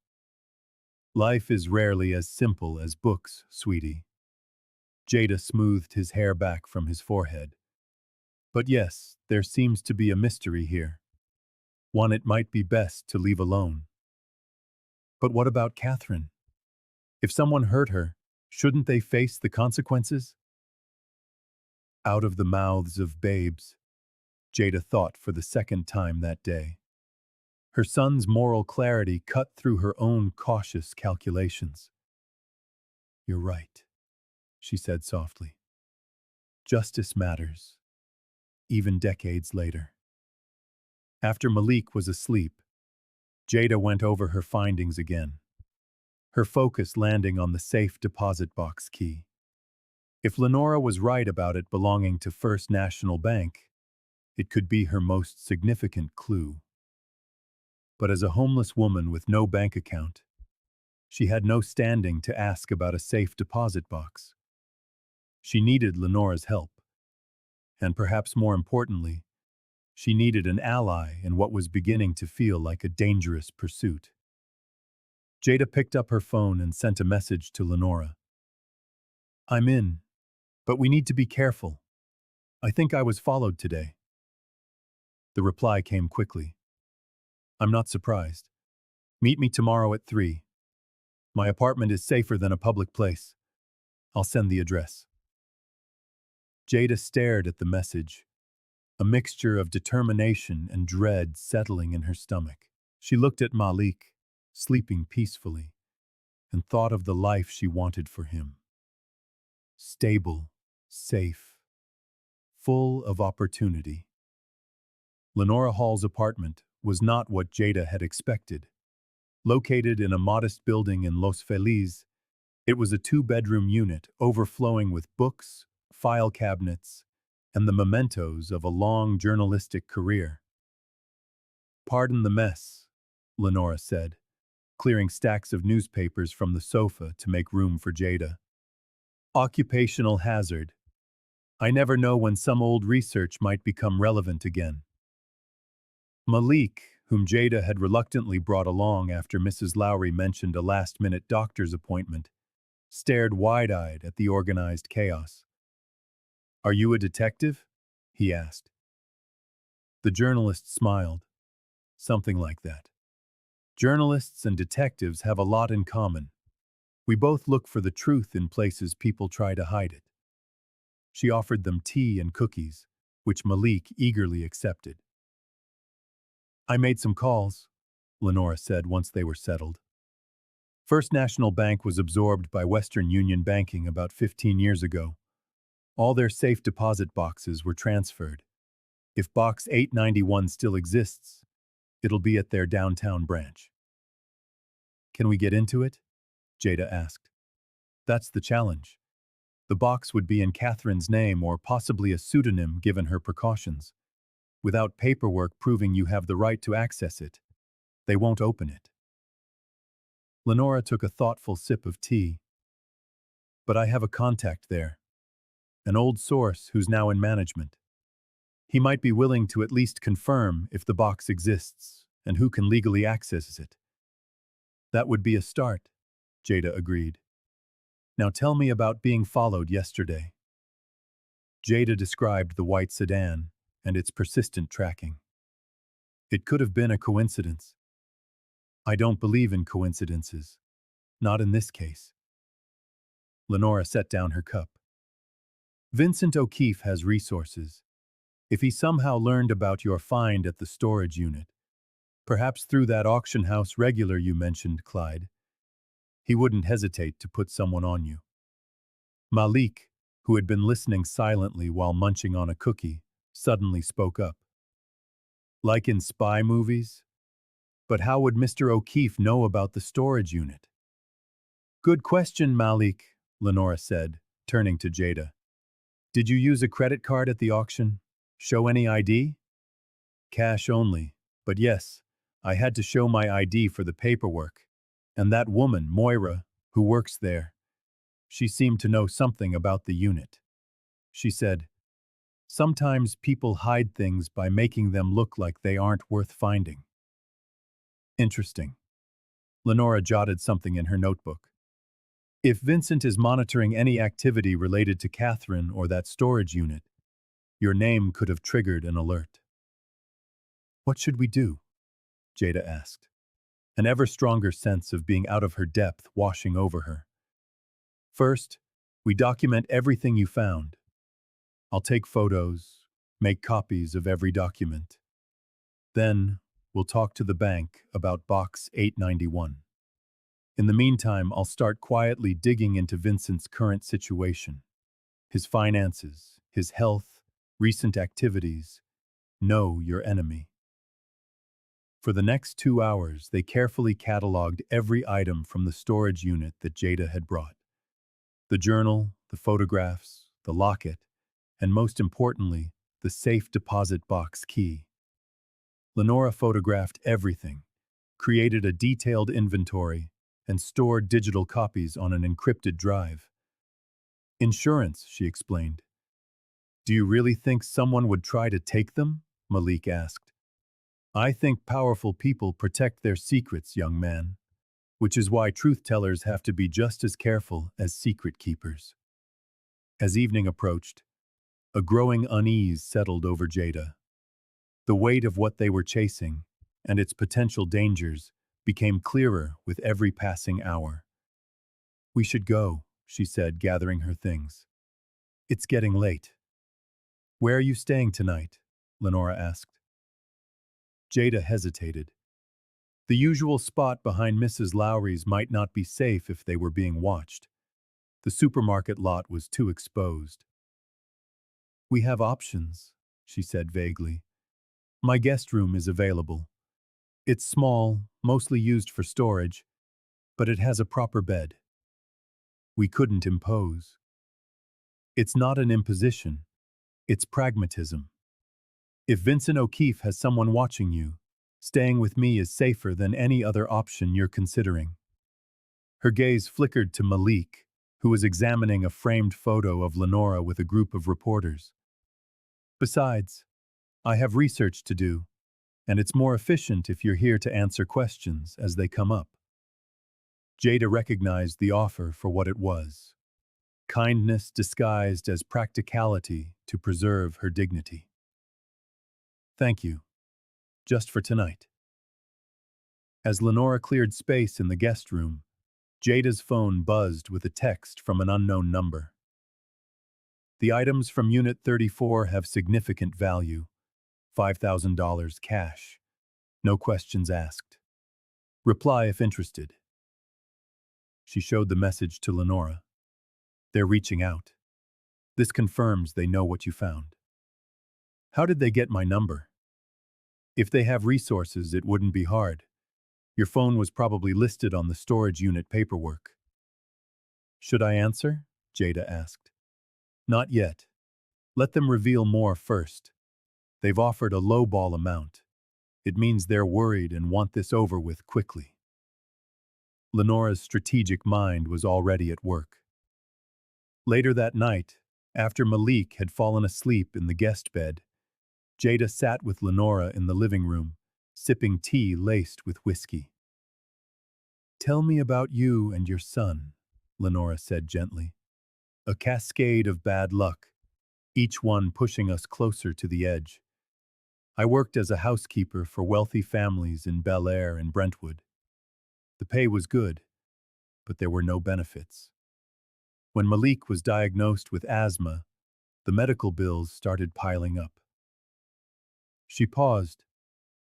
Life is rarely as simple as books, sweetie. Jada smoothed his hair back from his forehead. But yes, there seems to be a mystery here. one it might be best to leave alone. But what about Catherine? If someone hurt her, shouldn't they face the consequences? Out of the mouths of babes, Jada thought for the second time that day. Her son's moral clarity cut through her own cautious calculations. "You're right," she said softly. "Justice matters, even decades later." After Malik was asleep, Jada went over her findings again, her focus landing on the safe deposit box key. If Lenora was right about it belonging to First National Bank, it could be her most significant clue. But as a homeless woman with no bank account, she had no standing to ask about a safe deposit box. She needed Lenora's help, and perhaps more importantly, she needed an ally in what was beginning to feel like a dangerous pursuit. Jada picked up her phone and sent a message to Lenora. "I'm in, but we need to be careful. I think I was followed today." The reply came quickly. "I'm not surprised. Meet me tomorrow at 3. My apartment is safer than a public place. I'll send the address." Jada stared at the message, a mixture of determination and dread settling in her stomach. She looked at Malik, sleeping peacefully, and thought of the life she wanted for him. Stable, safe, full of opportunity. Lenora Hall's apartment was not what Jada had expected. Located in a modest building in Los Feliz, it was a 2-bedroom unit overflowing with books, file cabinets, and the mementos of a long journalistic career. "Pardon the mess," Lenora said, clearing stacks of newspapers from the sofa to make room for Jada. "Occupational hazard. I never know when some old research might become relevant again." Malik, whom Jada had reluctantly brought along after Mrs. Lowry mentioned a last-minute doctor's appointment, stared wide-eyed at the organized chaos. "Are you a detective?" he asked. The journalist smiled. "Something like that. Journalists and detectives have a lot in common. We both look for the truth in places people try to hide it." She offered them tea and cookies, which Malik eagerly accepted. "I made some calls," Lenora said once they were settled. First National Bank was absorbed by Western Union Banking about 15 years ago. All their safe deposit boxes were transferred. If Box 891 still exists, it'll be at their downtown branch. "Can we get into it?" Jada asked. "That's the challenge. The box would be in Catherine's name or possibly a pseudonym given her precautions. Without paperwork proving you have the right to access it, they won't open it." Lenora took a thoughtful sip of tea. "But I have a contact there, an old source who's now in management. He might be willing to at least confirm if the box exists and who can legally access it." "That would be a start," Jada agreed. "Now tell me about being followed yesterday." Jada described the white sedan and its persistent tracking. "It could have been a coincidence." "I don't believe in coincidences. Not in this case." Lenora set down her cup. "Vincent O'Keefe has resources. If he somehow learned about your find at the storage unit, perhaps through that auction house regular you mentioned, Clyde, he wouldn't hesitate to put someone on you." Malik, who had been listening silently while munching on a cookie, suddenly spoke up. "Like in spy movies? But how would Mr. O'Keefe know about the storage unit?" "Good question, Malik," Lenora said, turning to Jada. "Did you use a credit card at the auction? Show any ID?" "Cash only, but yes, I had to show my ID for the paperwork. And that woman, Moira, who works there, she seemed to know something about the unit. She said, 'Sometimes people hide things by making them look like they aren't worth finding.'" "Interesting." Lenora jotted something in her notebook. "If Vincent is monitoring any activity related to Catherine or that storage unit, your name could have triggered an alert." "What should we do?" Jada asked, an ever stronger sense of being out of her depth washing over her. First, we document everything you found. I'll take photos, make copies of every document. Then, we'll talk to the bank about Box 891. In the meantime, I'll start quietly digging into Vincent's current situation. His finances, his health, recent activities. Know your enemy. For the next 2 hours, they carefully cataloged every item from the storage unit that Jada had brought. The journal, the photographs, the locket, and most importantly, the safe deposit box key. Lenora photographed everything, created a detailed inventory, and stored digital copies on an encrypted drive. Insurance, she explained. Do you really think someone would try to take them? Malik asked. I think powerful people protect their secrets, young man, which is why truth-tellers have to be just as careful as secret keepers. As evening approached, a growing unease settled over Jada. The weight of what they were chasing, and its potential dangers, became clearer with every passing hour. We should go, she said, gathering her things. It's getting late. Where are you staying tonight? Lenora asked. Jada hesitated. The usual spot behind Mrs. Lowry's might not be safe if they were being watched. The supermarket lot was too exposed. We have options, she said vaguely. My guest room is available. It's small, mostly used for storage, but it has a proper bed. We couldn't impose. It's not an imposition. It's pragmatism. If Vincent O'Keefe has someone watching you, staying with me is safer than any other option you're considering. Her gaze flickered to Malik, who was examining a framed photo of Lenora with a group of reporters. Besides, I have research to do, and it's more efficient if you're here to answer questions as they come up. Jada recognized the offer for what it was. Kindness disguised as practicality to preserve her dignity. Thank you. Just for tonight. As Lenora cleared space in the guest room, Jada's phone buzzed with a text from an unknown number. The items from Unit 34 have significant value. $5,000 cash. No questions asked. Reply if interested. She showed the message to Lenora. They're reaching out. This confirms they know what you found. How did they get my number? If they have resources, it wouldn't be hard. Your phone was probably listed on the storage unit paperwork. Should I answer? Jada asked. Not yet. Let them reveal more first. They've offered a lowball amount. It means they're worried and want this over with quickly. Lenora's strategic mind was already at work. Later that night, after Malik had fallen asleep in the guest bed, Jada sat with Lenora in the living room, sipping tea laced with whiskey. Tell me about you and your son, Lenora said gently. A cascade of bad luck, each one pushing us closer to the edge. I worked as a housekeeper for wealthy families in Bel Air and Brentwood. The pay was good, but there were no benefits. When Malik was diagnosed with asthma, the medical bills started piling up. She paused,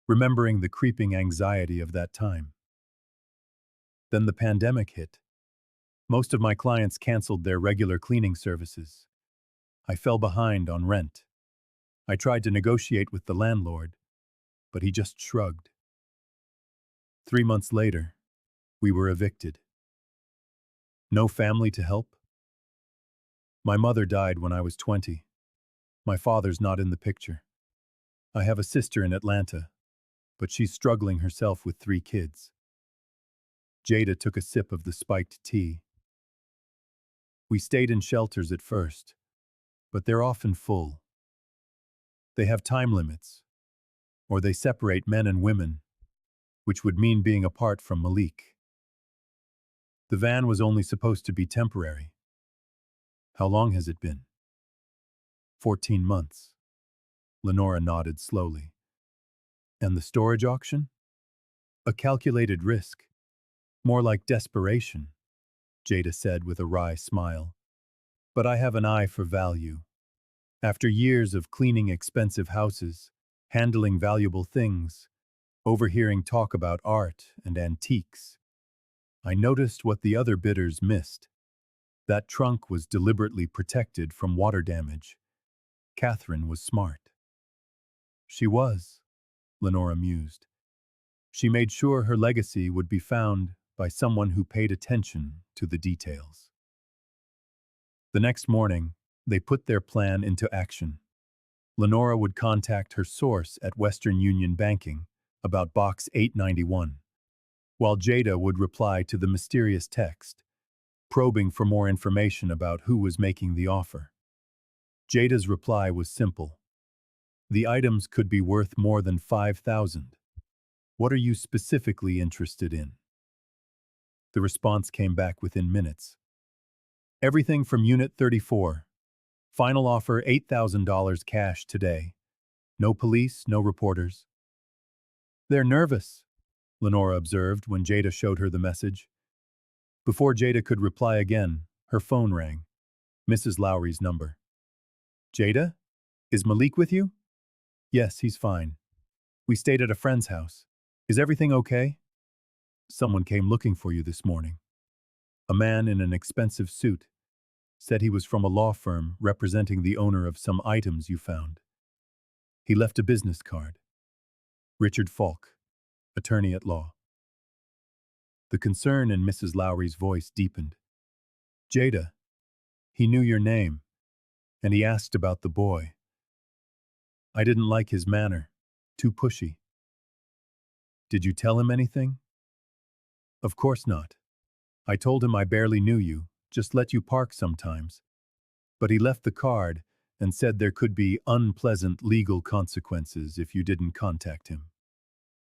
remembering the creeping anxiety of that time. Then the pandemic hit. Most of my clients canceled their regular cleaning services. I fell behind on rent. I tried to negotiate with the landlord, but he just shrugged. 3 months later, we were evicted. No family to help? My mother died when I was 20. My father's not in the picture. I have a sister in Atlanta, but she's struggling herself with 3 kids. Jada took a sip of the spiked tea. We stayed in shelters at first, but they're often full. They have time limits, or they separate men and women, which would mean being apart from Malik. The van was only supposed to be temporary. How long has it been? 14 months. Lenora nodded slowly. And the storage auction? A calculated risk. More like desperation, Jada said with a wry smile. But I have an eye for value. After years of cleaning expensive houses, handling valuable things, overhearing talk about art and antiques, I noticed what the other bidders missed. That trunk was deliberately protected from water damage. Catherine was smart. She was, Lenora mused. She made sure her legacy would be found by someone who paid attention to the details. The next morning, they put their plan into action. Lenora would contact her source at Western Union Banking about Box 891, while Jada would reply to the mysterious text, probing for more information about who was making the offer. Jada's reply was simple. The items could be worth more than $5,000. What are you specifically interested in? The response came back within minutes. Everything from Unit 34. Final offer $8,000 cash today. No police, no reporters. They're nervous, Lenora observed when Jada showed her the message. Before Jada could reply again, her phone rang. Mrs. Lowry's number. Jada? Is Malik with you? Yes, he's fine. We stayed at a friend's house. Is everything okay? Someone came looking for you this morning. A man in an expensive suit said he was from a law firm representing the owner of some items you found. He left a business card. Richard Falk, attorney at law. The concern in Mrs. Lowry's voice deepened. Jada, he knew your name, and he asked about the boy. I didn't like his manner, too pushy. Did you tell him anything? Of course not. I told him I barely knew you, just let you park sometimes. But he left the card and said there could be unpleasant legal consequences if you didn't contact him.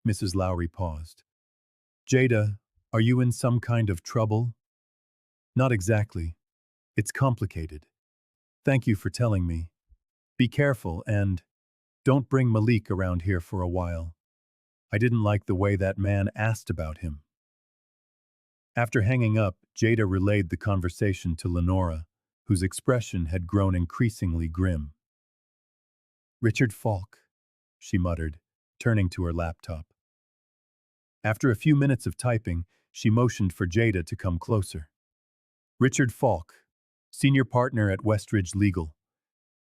Mrs. Lowry paused. Jada, are you in some kind of trouble? Not exactly. It's complicated. Thank you for telling me. Be careful and don't bring Malik around here for a while. I didn't like the way that man asked about him. After hanging up, Jada relayed the conversation to Lenora, whose expression had grown increasingly grim. Richard Falk, she muttered, turning to her laptop. After a few minutes of typing, she motioned for Jada to come closer. Richard Falk, senior partner at Westridge Legal.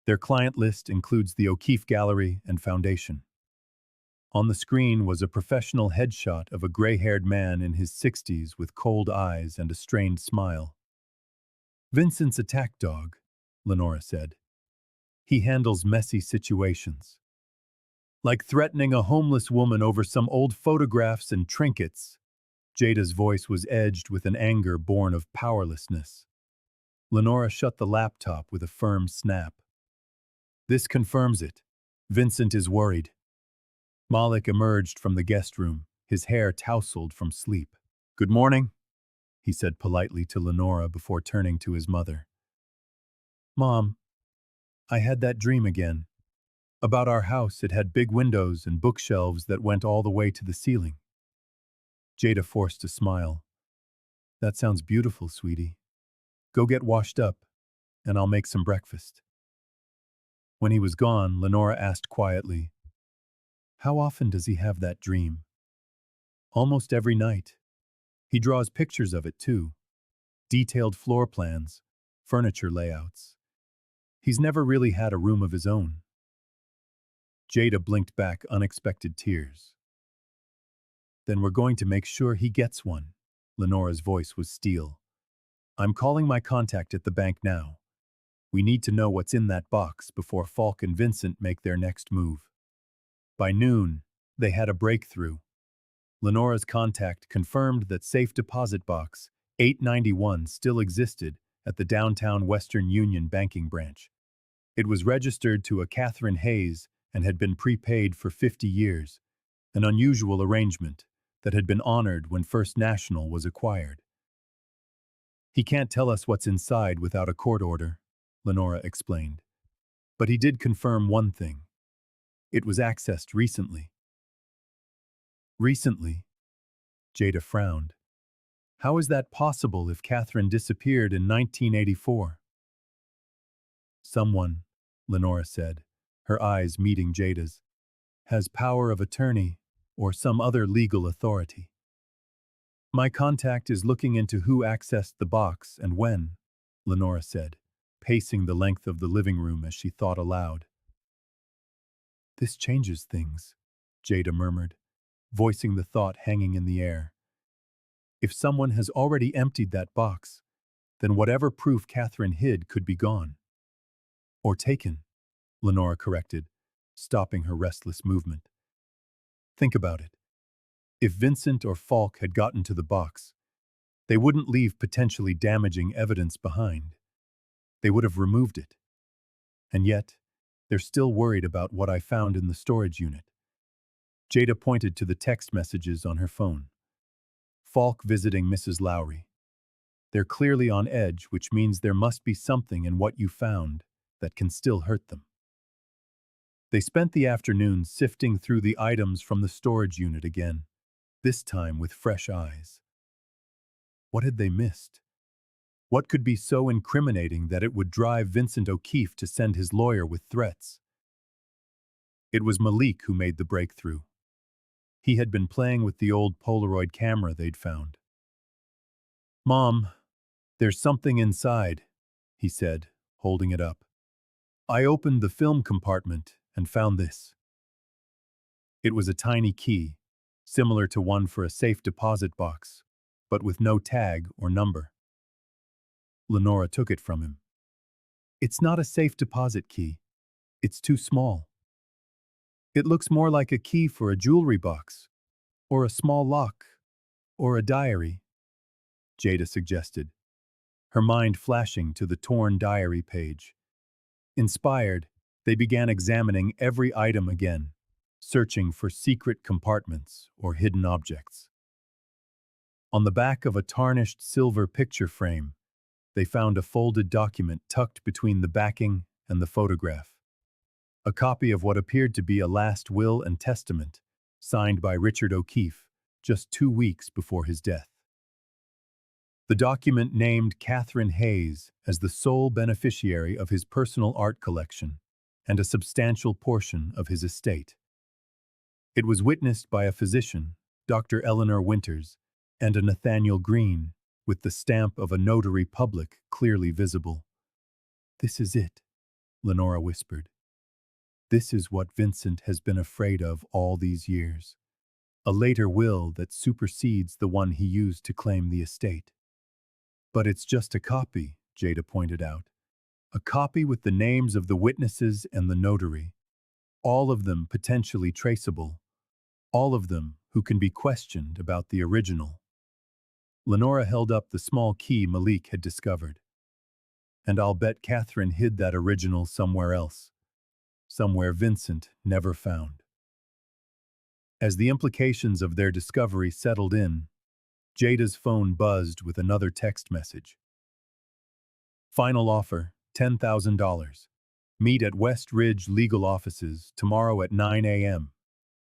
Their client list includes the O'Keefe Gallery and Foundation. On the screen was a professional headshot of a gray-haired man in his 60s with cold eyes and a strained smile. Vincent's attack dog, Lenora said. He handles messy situations. Like threatening a homeless woman over some old photographs and trinkets. Jada's voice was edged with an anger born of powerlessness. Lenora shut the laptop with a firm snap. This confirms it. Vincent is worried. Malik emerged from the guest room, his hair tousled from sleep. Good morning, he said politely to Lenora before turning to his mother. Mom, I had that dream again. About our house, it had big windows and bookshelves that went all the way to the ceiling. Jada forced a smile. That sounds beautiful, sweetie. Go get washed up, and I'll make some breakfast. When he was gone, Lenora asked quietly, how often does he have that dream? Almost every night. He draws pictures of it too. Detailed floor plans, furniture layouts. He's never really had a room of his own. Jada blinked back unexpected tears. Then we're going to make sure he gets one. Lenora's voice was steel. I'm calling my contact at the bank now. We need to know what's in that box before Falk and Vincent make their next move. By noon, they had a breakthrough. Lenora's contact confirmed that safe deposit box 891 still existed at the downtown Western Union banking branch. It was registered to a Catherine Hayes and had been prepaid for 50 years, an unusual arrangement that had been honored when First National was acquired. He can't tell us what's inside without a court order, Lenora explained. But he did confirm one thing. It was accessed recently. Recently, Jada frowned. How is that possible if Catherine disappeared in 1984? Someone, Lenora said, her eyes meeting Jada's, has power of attorney or some other legal authority. My contact is looking into who accessed the box and when, Lenora said, pacing the length of the living room as she thought aloud. This changes things, Jada murmured, voicing the thought hanging in the air. If someone has already emptied that box, then whatever proof Catherine hid could be gone. Or taken, Lenora corrected, stopping her restless movement. Think about it. If Vincent or Falk had gotten to the box, they wouldn't leave potentially damaging evidence behind. They would have removed it. And yet, they're still worried about what I found in the storage unit. Jada pointed to the text messages on her phone. Falk visiting Mrs. Lowry. They're clearly on edge, which means there must be something in what you found that can still hurt them. They spent the afternoon sifting through the items from the storage unit again, this time with fresh eyes. What had they missed? What could be so incriminating that it would drive Vincent O'Keefe to send his lawyer with threats? It was Malik who made the breakthrough. He had been playing with the old Polaroid camera they'd found. Mom, there's something inside, he said, holding it up. I opened the film compartment and found this. It was a tiny key, similar to one for a safe deposit box, but with no tag or number. Lenora took it from him. It's not a safe deposit key. It's too small. It looks more like a key for a jewelry box, or a small lock, or a diary, Jada suggested, her mind flashing to the torn diary page. Inspired, they began examining every item again, searching for secret compartments or hidden objects. On the back of a tarnished silver picture frame, they found a folded document tucked between the backing and the photograph. A copy of what appeared to be a last will and testament, signed by Richard O'Keefe, just 2 weeks before his death. The document named Catherine Hayes as the sole beneficiary of his personal art collection and a substantial portion of his estate. It was witnessed by a physician, Dr. Eleanor Winters, and a Nathaniel Green, with the stamp of a notary public clearly visible. This is it, Lenora whispered. This is what Vincent has been afraid of all these years. A later will that supersedes the one he used to claim the estate. But it's just a copy, Jada pointed out. A copy with the names of the witnesses and the notary. All of them potentially traceable. All of them who can be questioned about the original. Lenora held up the small key Malik had discovered. And I'll bet Catherine hid that original somewhere else. Somewhere Vincent never found. As the implications of their discovery settled in, Jada's phone buzzed with another text message. Final offer, $10,000. Meet at West Ridge Legal Offices tomorrow at 9 a.m.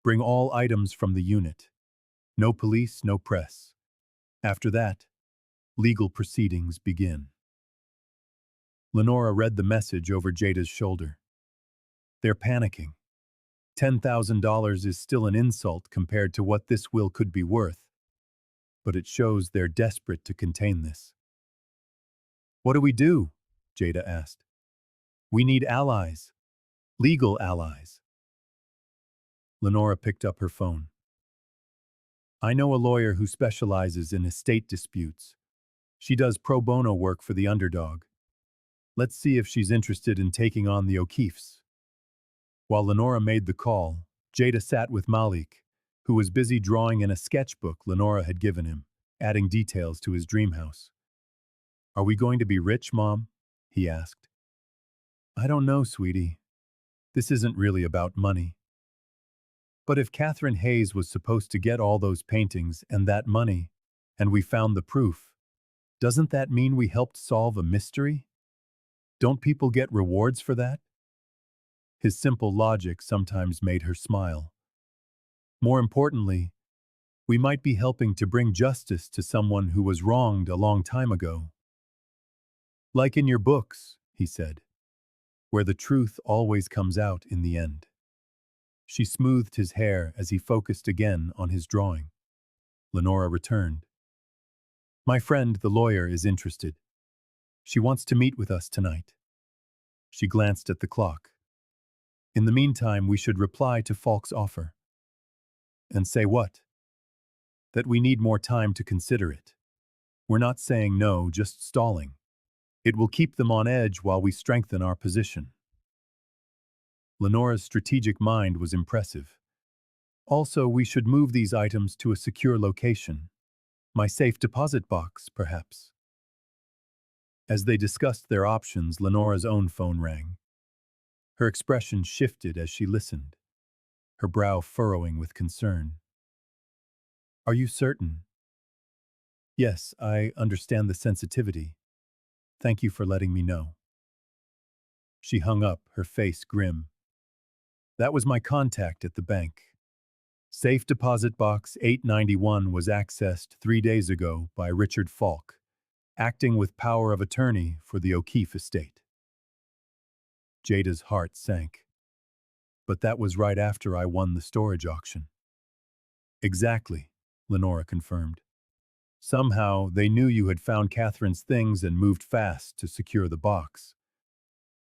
Bring all items from the unit. No police, no press. After that, legal proceedings begin. Lenora read the message over Jada's shoulder. They're panicking. $10,000 is still an insult compared to what this will could be worth. But it shows they're desperate to contain this. What do we do? Jada asked. We need allies. Legal allies. Lenora picked up her phone. I know a lawyer who specializes in estate disputes. She does pro bono work for the underdog. Let's see if she's interested in taking on the O'Keefes. While Lenora made the call, Jada sat with Malik, who was busy drawing in a sketchbook Lenora had given him, adding details to his dream house. Are we going to be rich, Mom? He asked. I don't know, sweetie. This isn't really about money. But if Catherine Hayes was supposed to get all those paintings and that money, and we found the proof, doesn't that mean we helped solve a mystery? Don't people get rewards for that? His simple logic sometimes made her smile. More importantly, We might be helping to bring justice to someone who was wronged a long time ago. Like in your books, he said, where the truth always comes out in the end. She smoothed his hair as he focused again on his drawing. Lenora returned. My friend, the lawyer, is interested. She wants to meet with us tonight. She glanced at the clock. In the meantime, we should reply to Falk's offer. And say what? That we need more time to consider it. We're not saying no, just stalling. It will keep them on edge while we strengthen our position. Lenora's strategic mind was impressive. Also, we should move these items to a secure location. My safe deposit box, perhaps. As they discussed their options, Lenora's own phone rang. Her expression shifted as she listened, her brow furrowing with concern. Are you certain? Yes, I understand the sensitivity. Thank you for letting me know. She hung up, her face grim. That was my contact at the bank. Safe deposit box 891 was accessed 3 days ago by Richard Falk, acting with power of attorney for the O'Keefe estate. Jada's heart sank. But that was right after I won the storage auction. Exactly, Lenora confirmed. Somehow, they knew you had found Catherine's things and moved fast to secure the box.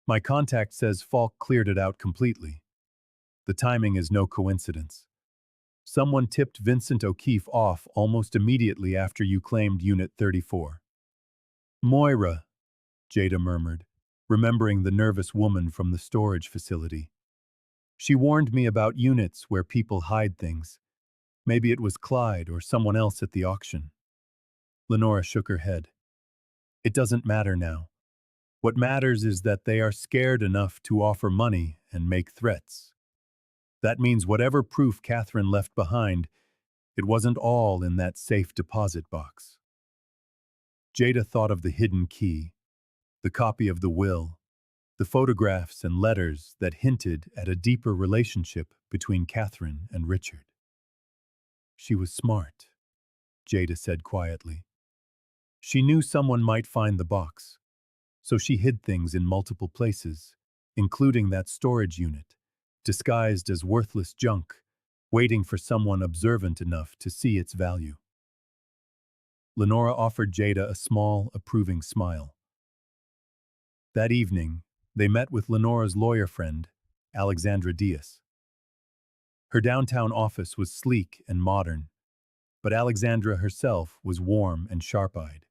My contact says Falk cleared it out completely. The timing is no coincidence. Someone tipped Vincent O'Keefe off almost immediately after you claimed Unit 34. Moira, Jada murmured, remembering the nervous woman from the storage facility. She warned me about units where people hide things. Maybe it was Clyde or someone else at the auction. Lenora shook her head. It doesn't matter now. What matters is that they are scared enough to offer money and make threats. That means whatever proof Catherine left behind, it wasn't all in that safe deposit box. Jada thought of the hidden key, the copy of the will, the photographs and letters that hinted at a deeper relationship between Catherine and Richard. She was smart, Jada said quietly. She knew someone might find the box, so she hid things in multiple places, including that storage unit, disguised as worthless junk, waiting for someone observant enough to see its value. Lenora offered Jada a small, approving smile. That evening, they met with Lenora's lawyer friend, Alexandra Diaz. Her downtown office was sleek and modern, but Alexandra herself was warm and sharp-eyed.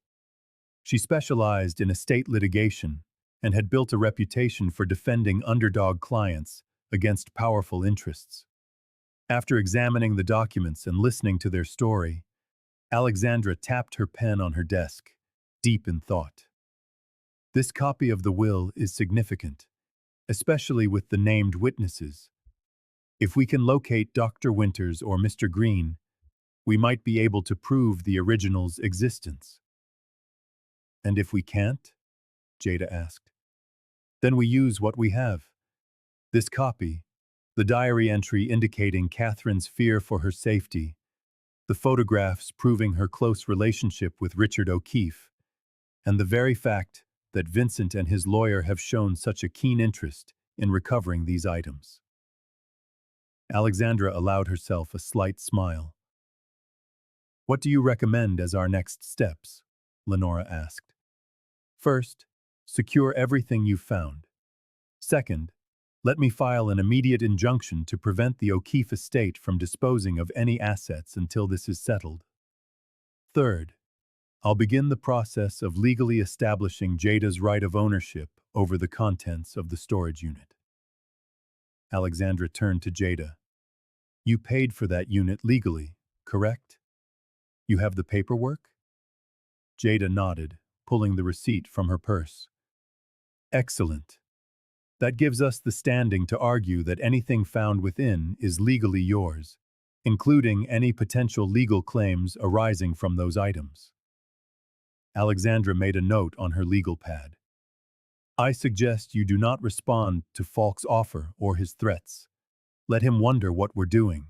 She specialized in estate litigation and had built a reputation for defending underdog clients against powerful interests. After examining the documents and listening to their story, Alexandra tapped her pen on her desk, deep in thought. This copy of the will is significant, especially with the named witnesses. If we can locate Dr. Winters or Mr. Green, we might be able to prove the original's existence. And if we can't? Jada asked. Then we use what we have. This copy, the diary entry indicating Catherine's fear for her safety, the photographs proving her close relationship with Richard O'Keefe, and the very fact that Vincent and his lawyer have shown such a keen interest in recovering these items. Alexandra allowed herself a slight smile. What do you recommend as our next steps? Lenora asked. First, secure everything you've found. Second, let me file an immediate injunction to prevent the O'Keefe estate from disposing of any assets until this is settled. Third, I'll begin the process of legally establishing Jada's right of ownership over the contents of the storage unit. Alexandra turned to Jada. You paid for that unit legally, correct? You have the paperwork? Jada nodded, pulling the receipt from her purse. Excellent. That gives us the standing to argue that anything found within is legally yours, including any potential legal claims arising from those items. Alexandra made a note on her legal pad. I suggest you do not respond to Falk's offer or his threats. Let him wonder what we're doing.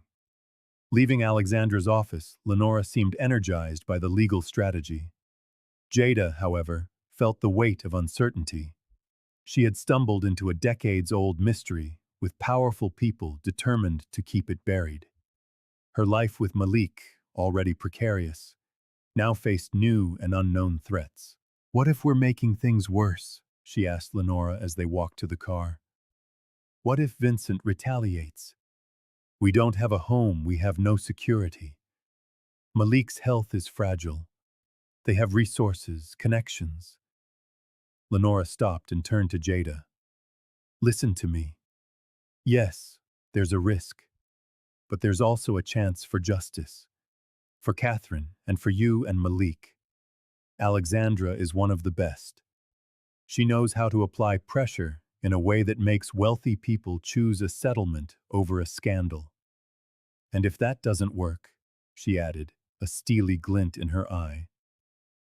Leaving Alexandra's office, Lenora seemed energized by the legal strategy. Jada, however, felt the weight of uncertainty. She had stumbled into a decades-old mystery with powerful people determined to keep it buried. Her life with Malik, already precarious, now faced new and unknown threats. "What if we're making things worse?" she asked Lenora as they walked to the car. "What if Vincent retaliates? We don't have a home, we have no security. Malik's health is fragile. They have resources, connections." Lenora stopped and turned to Jada. "Listen to me. Yes, there's a risk, but there's also a chance for justice. For Catherine, and for you and Malik. Alexandra is one of the best. She knows how to apply pressure in a way that makes wealthy people choose a settlement over a scandal. And if that doesn't work," she added, a steely glint in her eye,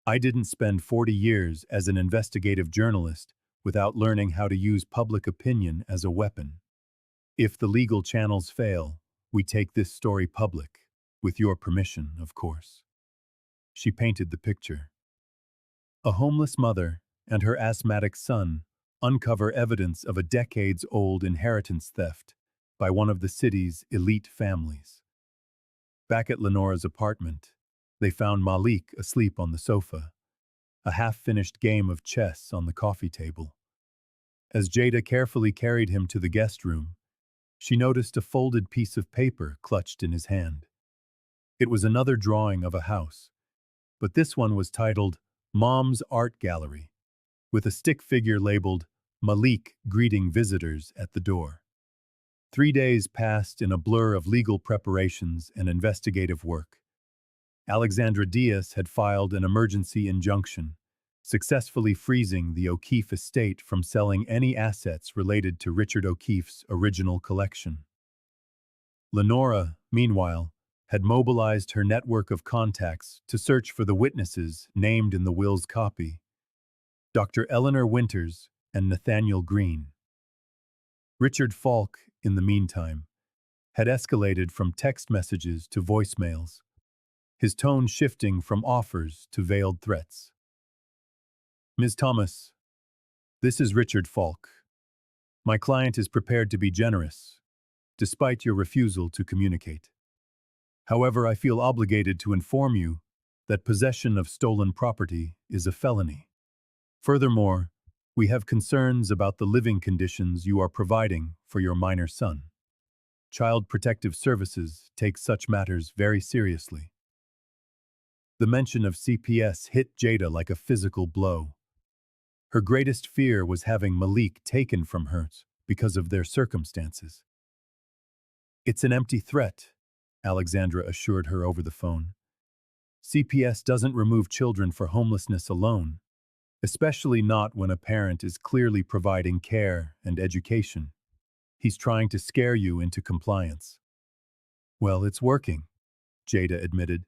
"I didn't spend 40 years as an investigative journalist without learning how to use public opinion as a weapon. If the legal channels fail, we take this story public, with your permission, of course." She painted the picture. A homeless mother and her asthmatic son uncover evidence of a decades-old inheritance theft by one of the city's elite families. Back at Lenora's apartment, they found Malik asleep on the sofa, a half-finished game of chess on the coffee table. As Jada carefully carried him to the guest room, she noticed a folded piece of paper clutched in his hand. It was another drawing of a house, but this one was titled Mom's Art Gallery, with a stick figure labeled Malik greeting visitors at the door. 3 days passed in a blur of legal preparations and investigative work. Alexandra Diaz had filed an emergency injunction, successfully freezing the O'Keefe estate from selling any assets related to Richard O'Keefe's original collection. Lenora, meanwhile, had mobilized her network of contacts to search for the witnesses named in the will's copy: Dr. Eleanor Winters and Nathaniel Green. Richard Falk, in the meantime, had escalated from text messages to voicemails, his tone shifting from offers to veiled threats. "Ms. Thomas, this is Richard Falk. My client is prepared to be generous, despite your refusal to communicate. However, I feel obligated to inform you that possession of stolen property is a felony. Furthermore, we have concerns about the living conditions you are providing for your minor son. Child Protective Services takes such matters very seriously." The mention of CPS hit Jada like a physical blow. Her greatest fear was having Malik taken from her because of their circumstances. "It's an empty threat," Alexandra assured her over the phone. "CPS doesn't remove children for homelessness alone, especially not when a parent is clearly providing care and education. He's trying to scare you into compliance." "Well, it's working," Jada admitted.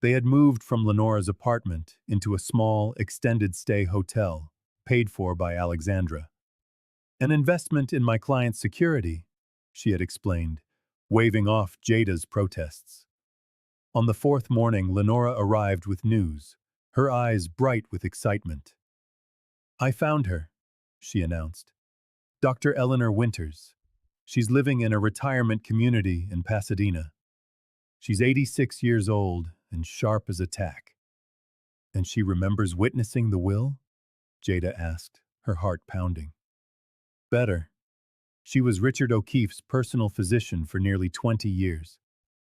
They had moved from Lenora's apartment into a small, extended-stay hotel, paid for by Alexandra. "An investment in my client's security," she had explained, waving off Jada's protests. On the fourth morning, Lenora arrived with news, her eyes bright with excitement. "I found her," she announced. "Dr. Eleanor Winters. She's living in a retirement community in Pasadena. She's 86 years old and sharp as a tack." "And she remembers witnessing the will?" Jada asked, her heart pounding. "Better. She was Richard O'Keefe's personal physician for nearly 20 years.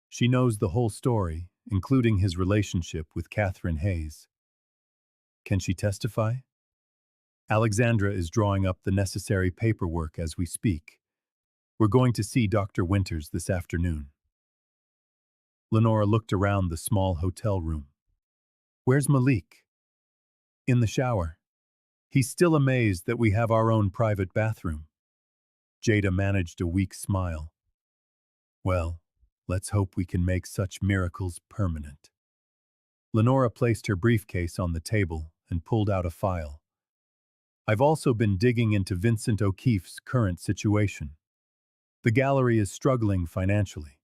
She knows the whole story, including his relationship with Catherine Hayes." "Can she testify?" "Alexandra is drawing up the necessary paperwork as we speak. We're going to see Dr. Winters this afternoon." Lenora looked around the small hotel room. "Where's Malik?" "In the shower. He's still amazed that we have our own private bathroom." Jada managed a weak smile. "Well, let's hope we can make such miracles permanent." Lenora placed her briefcase on the table and pulled out a file. "I've also been digging into Vincent O'Keefe's current situation. The gallery is struggling financially.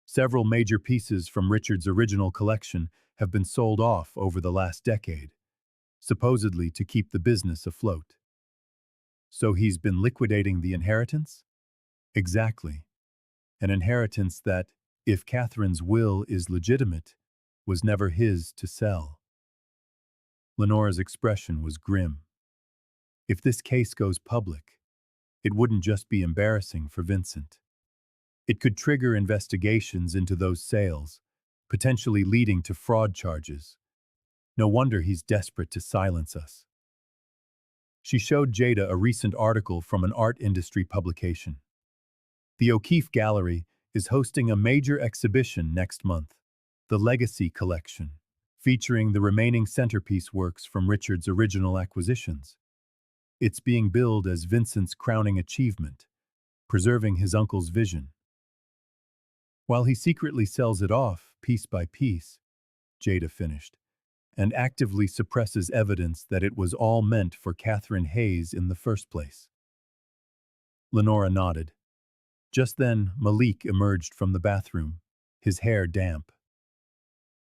Several major pieces from Richard's original collection have been sold off over the last decade, supposedly to keep the business afloat. So he's been liquidating the inheritance? Exactly. An inheritance that, if Catherine's will is legitimate, was never his to sell. Lenora's expression was grim. If this case goes public, it wouldn't just be embarrassing for Vincent. It could trigger investigations into those sales, potentially leading to fraud charges. No wonder he's desperate to silence us. She showed Jada a recent article from an art industry publication. The O'Keeffe Gallery is hosting a major exhibition next month, the Legacy Collection, featuring the remaining centerpiece works from Richard's original acquisitions. It's being billed as Vincent's crowning achievement, preserving his uncle's vision. While he secretly sells it off, piece by piece, Jada finished, and actively suppresses evidence that it was all meant for Catherine Hayes in the first place. Lenora nodded. Just then, Malik emerged from the bathroom, his hair damp.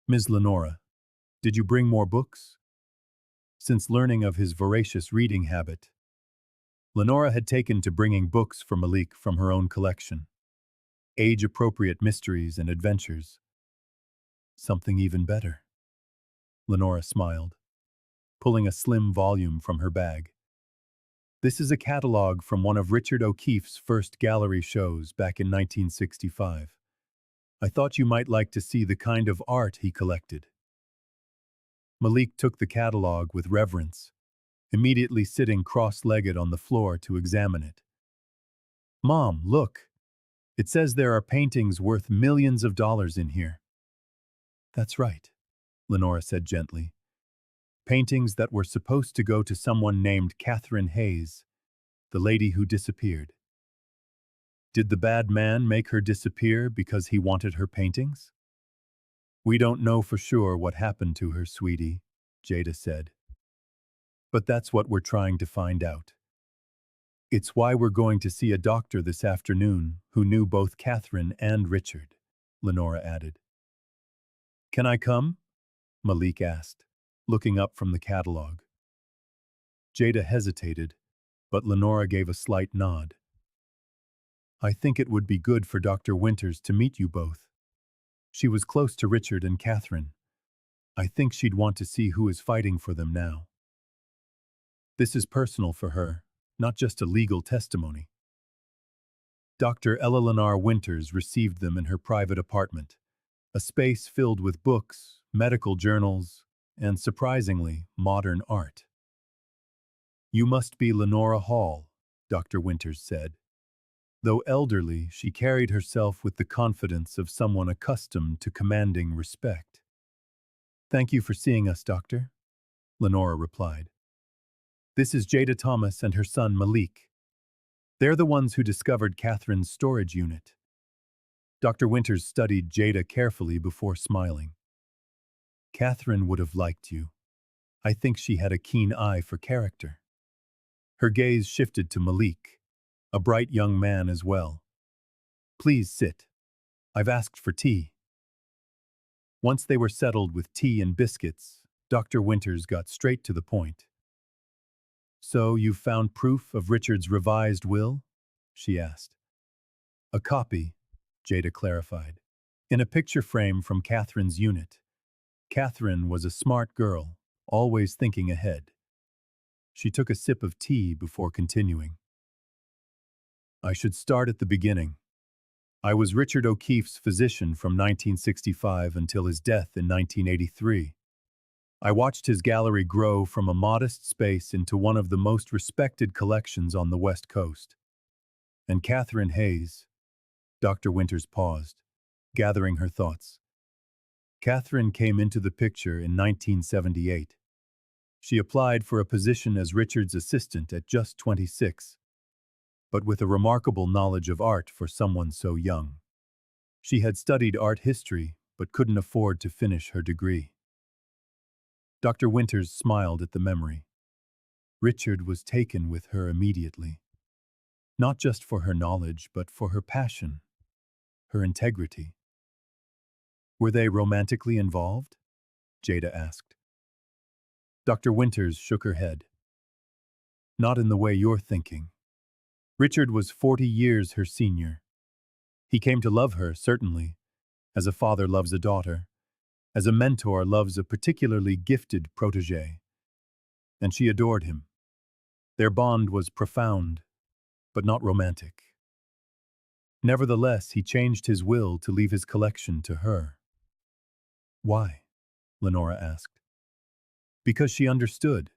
"Ms. Lenora, did you bring more books?" Since learning of his voracious reading habit, Lenora had taken to bringing books for Malik from her own collection. Age-appropriate mysteries and adventures. Something even better. Lenora smiled, pulling a slim volume from her bag. This is a catalog from one of Richard O'Keeffe's first gallery shows back in 1965. I thought you might like to see the kind of art he collected. Malik took the catalog with reverence, immediately sitting cross-legged on the floor to examine it. "Mom, look! It says there are paintings worth millions of dollars in here." "That's right," Lenora said gently. "Paintings that were supposed to go to someone named Catherine Hayes, the lady who disappeared. Did the bad man make her disappear because he wanted her paintings?" "We don't know for sure what happened to her, sweetie," Jada said. "But that's what we're trying to find out. It's why we're going to see a doctor this afternoon who knew both Catherine and Richard," Lenora added. "Can I come?" Malik asked, looking up from the catalog. Jada hesitated, but Lenora gave a slight nod. "I think it would be good for Dr. Winters to meet you both. She was close to Richard and Catherine. I think she'd want to see who is fighting for them now. This is personal for her, not just a legal testimony." Dr. Ella Lennar Winters received them in her private apartment, a space filled with books, medical journals, and, surprisingly, modern art. "You must be Lenora Hall," Dr. Winters said. Though elderly, she carried herself with the confidence of someone accustomed to commanding respect. "Thank you for seeing us, Doctor," Lenora replied. "This is Jada Thomas and her son Malik. They're the ones who discovered Catherine's storage unit." Dr. Winters studied Jada carefully before smiling. "Catherine would have liked you. I think she had a keen eye for character." Her gaze shifted to Malik, a bright young man as well. "Please sit. I've asked for tea." Once they were settled with tea and biscuits, Dr. Winters got straight to the point. "So you've found proof of Richard's revised will?" she asked. "A copy," Jada clarified, "in a picture frame from Catherine's unit. Catherine was a smart girl, always thinking ahead." She took a sip of tea before continuing. "I should start at the beginning. I was Richard O'Keeffe's physician from 1965 until his death in 1983. I watched his gallery grow from a modest space into one of the most respected collections on the West Coast. And Catherine Hayes—" Dr. Winters paused, gathering her thoughts. "Catherine came into the picture in 1978. She applied for a position as Richard's assistant at just 26, but with a remarkable knowledge of art for someone so young. She had studied art history, but couldn't afford to finish her degree." Dr. Winters smiled at the memory. Richard was taken with her immediately. Not just for her knowledge, but for her passion, her integrity. Were they romantically involved? Jada asked. Dr. Winters shook her head. Not in the way you're thinking. Richard was 40 years her senior. He came to love her, certainly, as a father loves a daughter, as a mentor loves a particularly gifted protege. And she adored him. Their bond was profound, but not romantic. Nevertheless, he changed his will to leave his collection to her. Why? Lenora asked. Because she understood.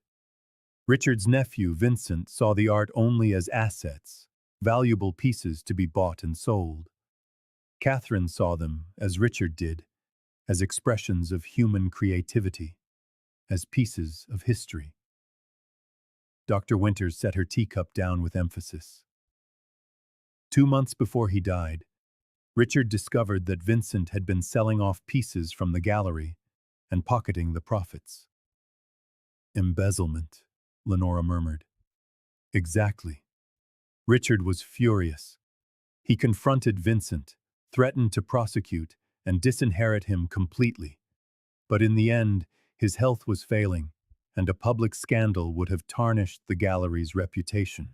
Richard's nephew, Vincent, saw the art only as assets, valuable pieces to be bought and sold. Catherine saw them, as Richard did, as expressions of human creativity, as pieces of history. Dr. Winters set her teacup down with emphasis. 2 months before he died, Richard discovered that Vincent had been selling off pieces from the gallery and pocketing the profits. Embezzlement, Lenora murmured. Exactly. Richard was furious. He confronted Vincent, threatened to prosecute, and disinherit him completely. But in the end, his health was failing, and a public scandal would have tarnished the gallery's reputation.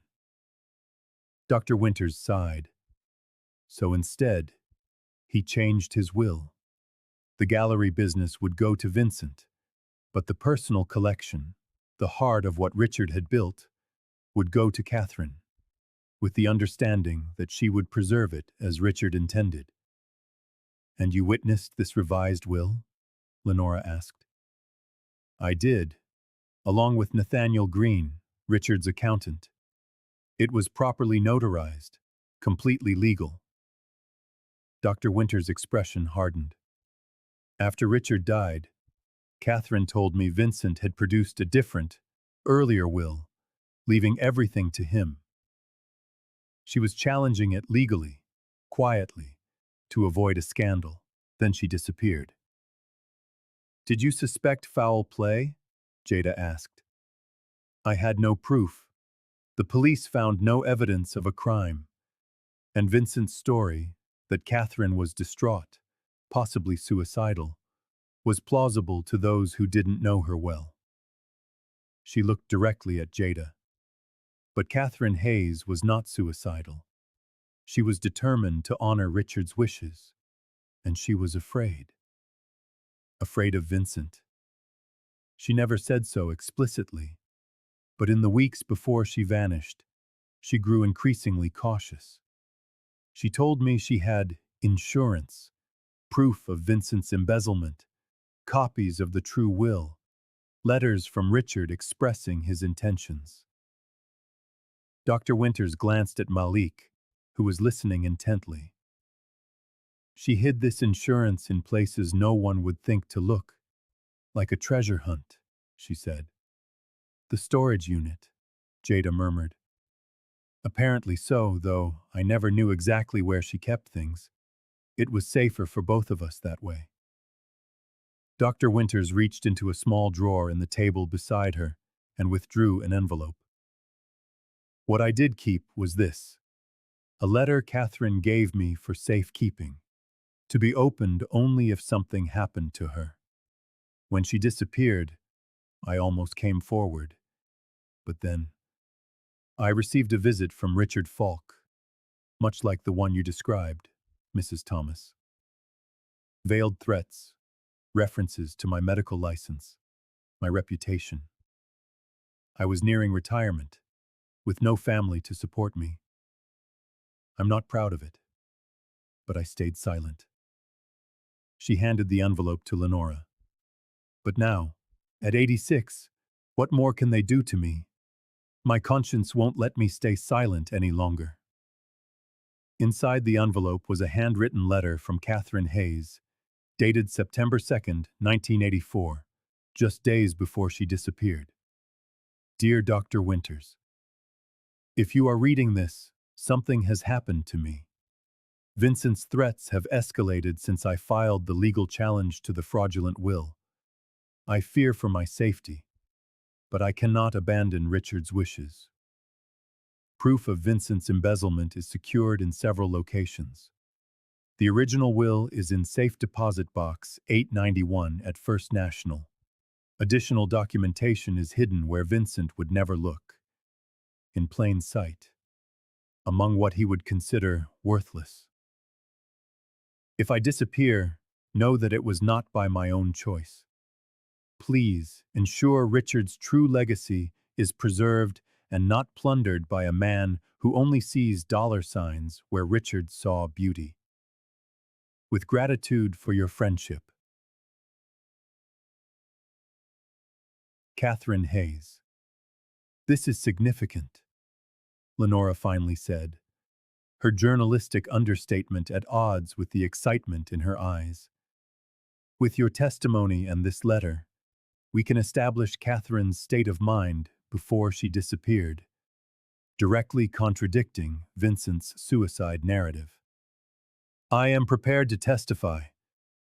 Dr. Winters sighed. So instead, he changed his will. The gallery business would go to Vincent, but the personal collection, the heart of what Richard had built, would go to Catherine, with the understanding that she would preserve it as Richard intended. And you witnessed this revised will? Lenora asked. I did, along with Nathaniel Green, Richard's accountant. It was properly notarized, completely legal. Dr. Winters' expression hardened. After Richard died, Catherine told me Vincent had produced a different, earlier will, leaving everything to him. She was challenging it legally, quietly, to avoid a scandal. Then she disappeared. Did you suspect foul play? Jada asked. I had no proof. The police found no evidence of a crime. And Vincent's story, that Catherine was distraught, possibly suicidal, was plausible to those who didn't know her well. She looked directly at Jada. But Catherine Hayes was not suicidal. She was determined to honor Richard's wishes, and she was afraid. Afraid of Vincent. She never said so explicitly, but in the weeks before she vanished, she grew increasingly cautious. She told me she had insurance, proof of Vincent's embezzlement, copies of the true will, letters from Richard expressing his intentions. Dr. Winters glanced at Malik, who was listening intently. She hid this insurance in places no one would think to look, like a treasure hunt, she said. The storage unit, Jada murmured. Apparently so, though I never knew exactly where she kept things. It was safer for both of us that way. Dr. Winters reached into a small drawer in the table beside her and withdrew an envelope. What I did keep was this: a letter Catherine gave me for safekeeping, to be opened only if something happened to her. When she disappeared, I almost came forward. But then, I received a visit from Richard Falk, much like the one you described, Mrs. Thomas. Veiled threats, references to my medical license, my reputation. I was nearing retirement, with no family to support me. I'm not proud of it, but I stayed silent. She handed the envelope to Lenora. But now, at 86, what more can they do to me? My conscience won't let me stay silent any longer. Inside the envelope was a handwritten letter from Catherine Hayes, dated September 2nd, 1984, just days before she disappeared. Dear Dr. Winters, if you are reading this, something has happened to me. Vincent's threats have escalated since I filed the legal challenge to the fraudulent will. I fear for my safety, but I cannot abandon Richard's wishes. Proof of Vincent's embezzlement is secured in several locations. The original will is in safe deposit box 891 at First National. Additional documentation is hidden where Vincent would never look, in plain sight, among what he would consider worthless. If I disappear, know that it was not by my own choice. Please ensure Richard's true legacy is preserved and not plundered by a man who only sees dollar signs where Richard saw beauty. With gratitude for your friendship. Catherine Hayes. This is significant, Lenora finally said, her journalistic understatement at odds with the excitement in her eyes. With your testimony and this letter, we can establish Catherine's state of mind before she disappeared, directly contradicting Vincent's suicide narrative. I am prepared to testify.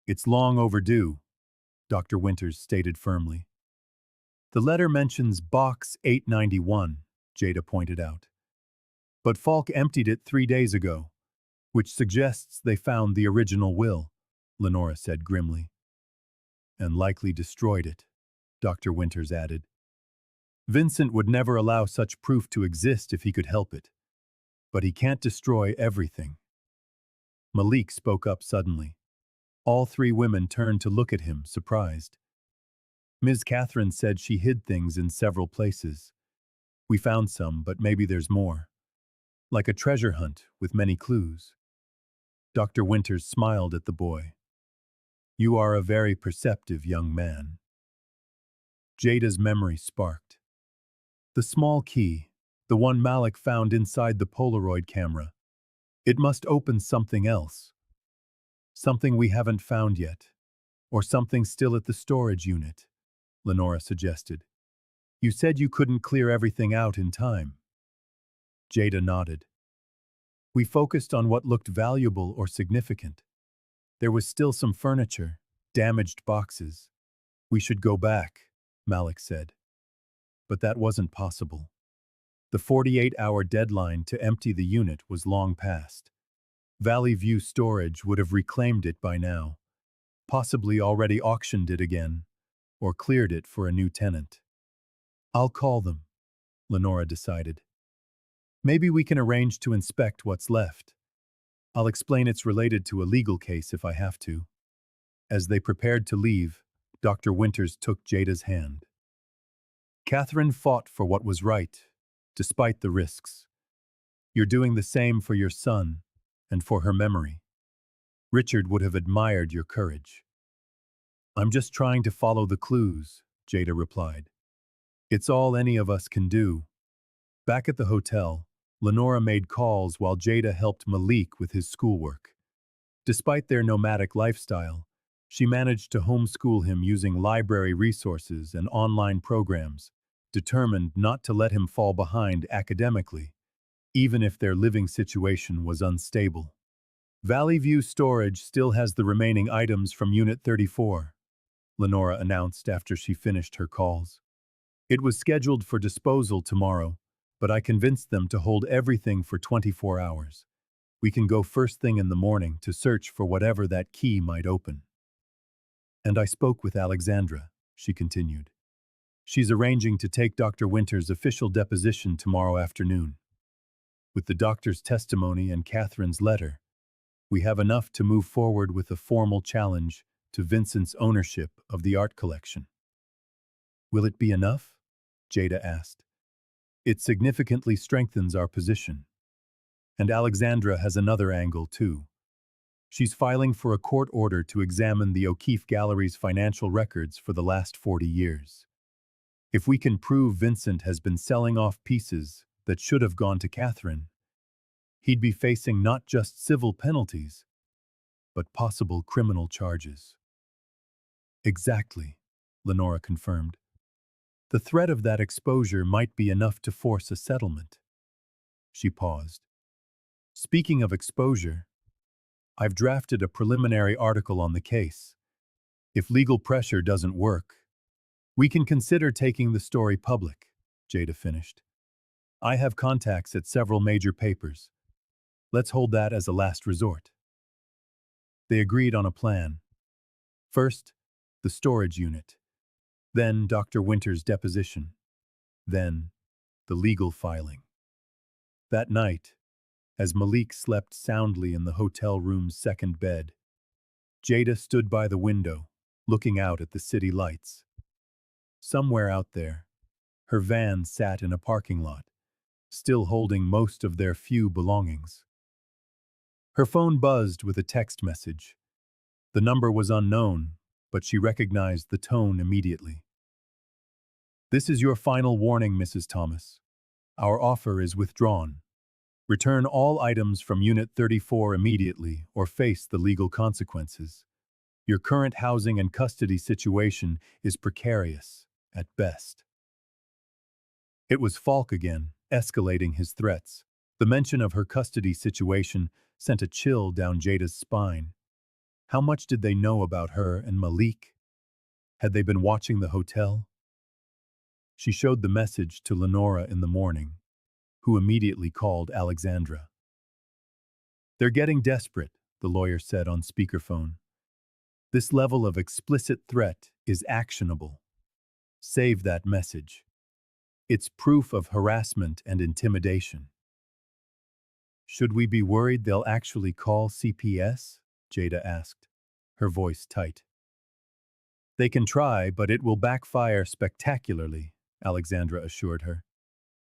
It's long overdue, Dr. Winters stated firmly. The letter mentions Box 891, Jada pointed out. But Falk emptied it 3 days ago, which suggests they found the original will, Lenora said grimly. And likely destroyed it, Dr. Winters added. Vincent would never allow such proof to exist if he could help it. But he can't destroy everything. Malik spoke up suddenly. All 3 women turned to look at him, surprised. Ms. Catherine said she hid things in several places. We found some, but maybe there's more. Like a treasure hunt with many clues. Dr. Winters smiled at the boy. You are a very perceptive young man. Jada's memory sparked. The small key, the one Malik found inside the Polaroid camera. It must open something else. Something we haven't found yet. Or something still at the storage unit, Lenora suggested. You said you couldn't clear everything out in time. Jada nodded. We focused on what looked valuable or significant. There was still some furniture, damaged boxes. We should go back, Malik said. But that wasn't possible. The 48-hour deadline to empty the unit was long past. Valley View Storage would have reclaimed it by now, possibly already auctioned it again, or cleared it for a new tenant. I'll call them, Lenora decided. Maybe we can arrange to inspect what's left. I'll explain it's related to a legal case if I have to. As they prepared to leave, Dr. Winters took Jada's hand. Catherine fought for what was right, despite the risks. You're doing the same for your son and for her memory. Richard would have admired your courage. I'm just trying to follow the clues, Jada replied. It's all any of us can do. Back at the hotel, Lenora made calls while Jada helped Malik with his schoolwork. Despite their nomadic lifestyle, she managed to homeschool him using library resources and online programs, determined not to let him fall behind academically, even if their living situation was unstable. Valley View Storage still has the remaining items from Unit 34, Lenora announced after she finished her calls. It was scheduled for disposal tomorrow, but I convinced them to hold everything for 24 hours. We can go first thing in the morning to search for whatever that key might open. And I spoke with Alexandra, she continued. She's arranging to take Dr. Winters' official deposition tomorrow afternoon. With the doctor's testimony and Catherine's letter, we have enough to move forward with a formal challenge to Vincent's ownership of the art collection. Will it be enough? Jada asked. It significantly strengthens our position. And Alexandra has another angle, too. She's filing for a court order to examine the O'Keeffe Gallery's financial records for the last 40 years. If we can prove Vincent has been selling off pieces that should have gone to Catherine, he'd be facing not just civil penalties, but possible criminal charges. Exactly, Lenora confirmed. The threat of that exposure might be enough to force a settlement. She paused. Speaking of exposure, I've drafted a preliminary article on the case. If legal pressure doesn't work, we can consider taking the story public, Jada finished. I have contacts at several major papers. Let's hold that as a last resort. They agreed on a plan. First, the storage unit. Then Dr. Winter's deposition. Then, the legal filing. That night, as Malik slept soundly in the hotel room's second bed, Jada stood by the window, looking out at the city lights. Somewhere out there, her van sat in a parking lot, still holding most of their few belongings. Her phone buzzed with a text message. The number was unknown, but she recognized the tone immediately. "This is your final warning, Mrs. Thomas. Our offer is withdrawn. Return all items from Unit 34 immediately or face the legal consequences. Your current housing and custody situation is precarious, at best." It was Falk again, escalating his threats. The mention of her custody situation sent a chill down Jada's spine. How much did they know about her and Malik? Had they been watching the hotel? She showed the message to Lenora in the morning, who immediately called Alexandra. "They're getting desperate," the lawyer said on speakerphone. "This level of explicit threat is actionable. Save that message. It's proof of harassment and intimidation." "Should we be worried they'll actually call CPS?" Jada asked, her voice tight. "They can try, but it will backfire spectacularly," Alexandra assured her.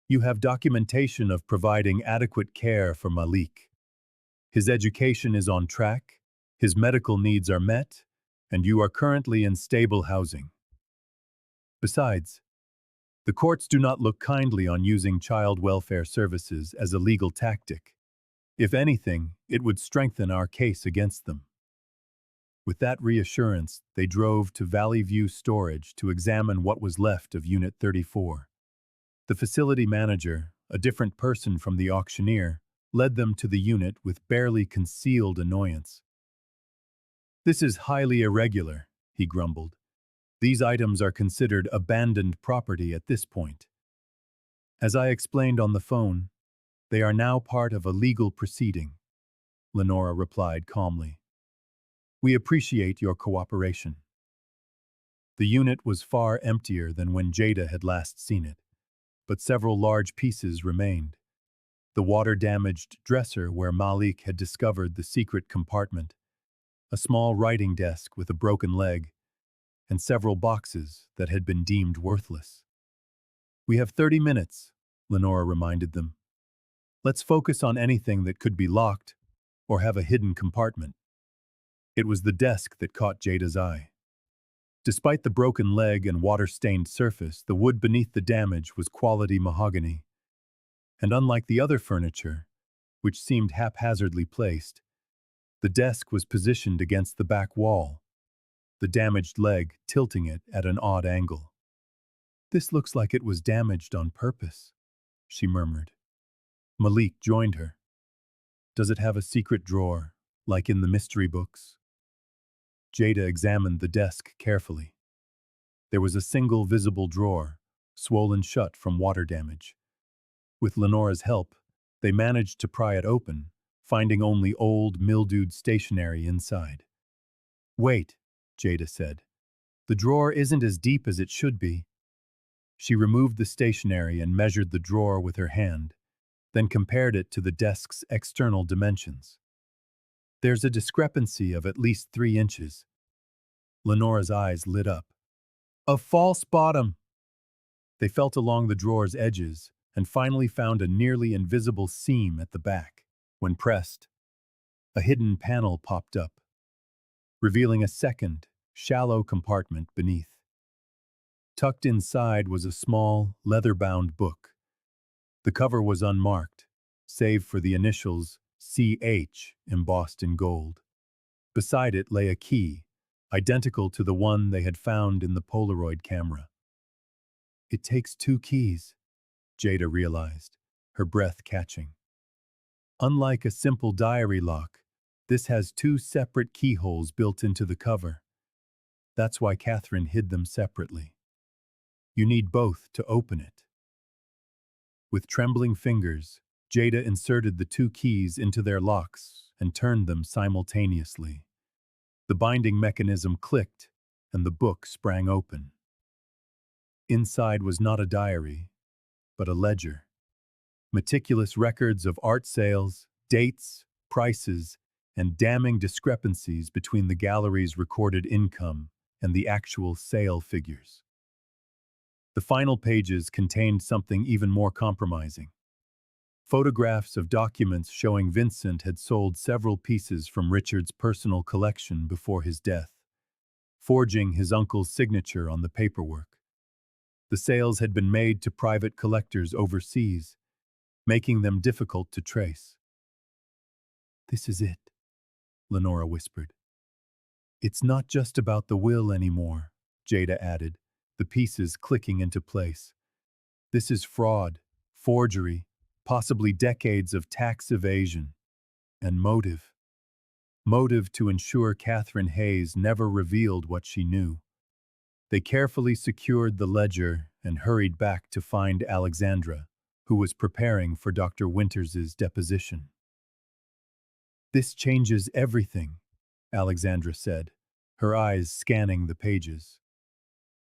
"You have documentation of providing adequate care for Malik. His education is on track, his medical needs are met, and you are currently in stable housing. Besides, the courts do not look kindly on using child welfare services as a legal tactic. If anything, it would strengthen our case against them." With that reassurance, they drove to Valley View Storage to examine what was left of Unit 34. The facility manager, a different person from the auctioneer, led them to the unit with barely concealed annoyance. "This is highly irregular," he grumbled. "These items are considered abandoned property at this point. As I explained on the phone, they are now part of a legal proceeding," Lenora replied calmly. "We appreciate your cooperation." The unit was far emptier than when Jada had last seen it, but several large pieces remained. The water-damaged dresser where Malik had discovered the secret compartment, a small writing desk with a broken leg, and several boxes that had been deemed worthless. "We have 30 minutes," Lenora reminded them. "Let's focus on anything that could be locked or have a hidden compartment." It was the desk that caught Jada's eye. Despite the broken leg and water-stained surface, the wood beneath the damage was quality mahogany. And unlike the other furniture, which seemed haphazardly placed, the desk was positioned against the back wall, the damaged leg tilting it at an odd angle. "This looks like it was damaged on purpose," she murmured. Malik joined her. "Does it have a secret drawer, like in the mystery books?" Jada examined the desk carefully. There was a single visible drawer, swollen shut from water damage. With Lenora's help, they managed to pry it open, finding only old, mildewed stationery inside. "Wait," Jada said. "The drawer isn't as deep as it should be." She removed the stationery and measured the drawer with her hand, then compared it to the desk's external dimensions. "There's a discrepancy of at least 3 inches. Lenora's eyes lit up. "A false bottom!" They felt along the drawer's edges and finally found a nearly invisible seam at the back. When pressed, a hidden panel popped up, revealing a second, shallow compartment beneath. Tucked inside was a small, leather-bound book. The cover was unmarked, save for the initials CH embossed in gold. Beside it lay a key, identical to the one they had found in the Polaroid camera. "It takes 2 keys," Jada realized, her breath catching. Unlike a simple diary lock, this has 2 separate keyholes built into the cover. That's why Catherine hid them separately. You need both to open it. With trembling fingers, Jada inserted the 2 keys into their locks and turned them simultaneously. The binding mechanism clicked, and the book sprang open. Inside was not a diary, but a ledger. Meticulous records of art sales, dates, prices, and damning discrepancies between the gallery's recorded income and the actual sale figures. The final pages contained something even more compromising. Photographs of documents showing Vincent had sold several pieces from Richard's personal collection before his death, forging his uncle's signature on the paperwork. The sales had been made to private collectors overseas, making them difficult to trace. "This is it," Lenora whispered. "It's not just about the will anymore," Jada added, the pieces clicking into place. "This is fraud, forgery, possibly decades of tax evasion, and motive. Motive to ensure Catherine Hayes never revealed what she knew." They carefully secured the ledger and hurried back to find Alexandra, who was preparing for Dr. Winters's deposition. "This changes everything," Alexandra said, her eyes scanning the pages.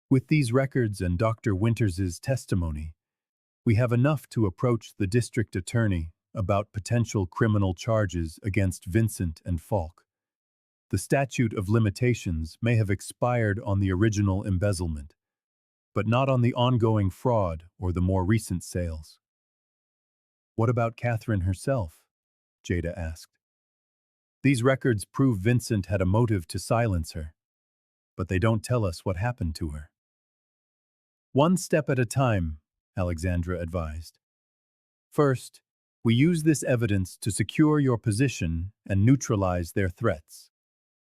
"With these records and Dr. Winters's testimony, we have enough to approach the district attorney about potential criminal charges against Vincent and Falk. The statute of limitations may have expired on the original embezzlement, but not on the ongoing fraud or the more recent sales." "What about Catherine herself?" Jada asked. "These records prove Vincent had a motive to silence her, but they don't tell us what happened to her." "One step at a time," Alexandra advised. "First, we use this evidence to secure your position and neutralize their threats.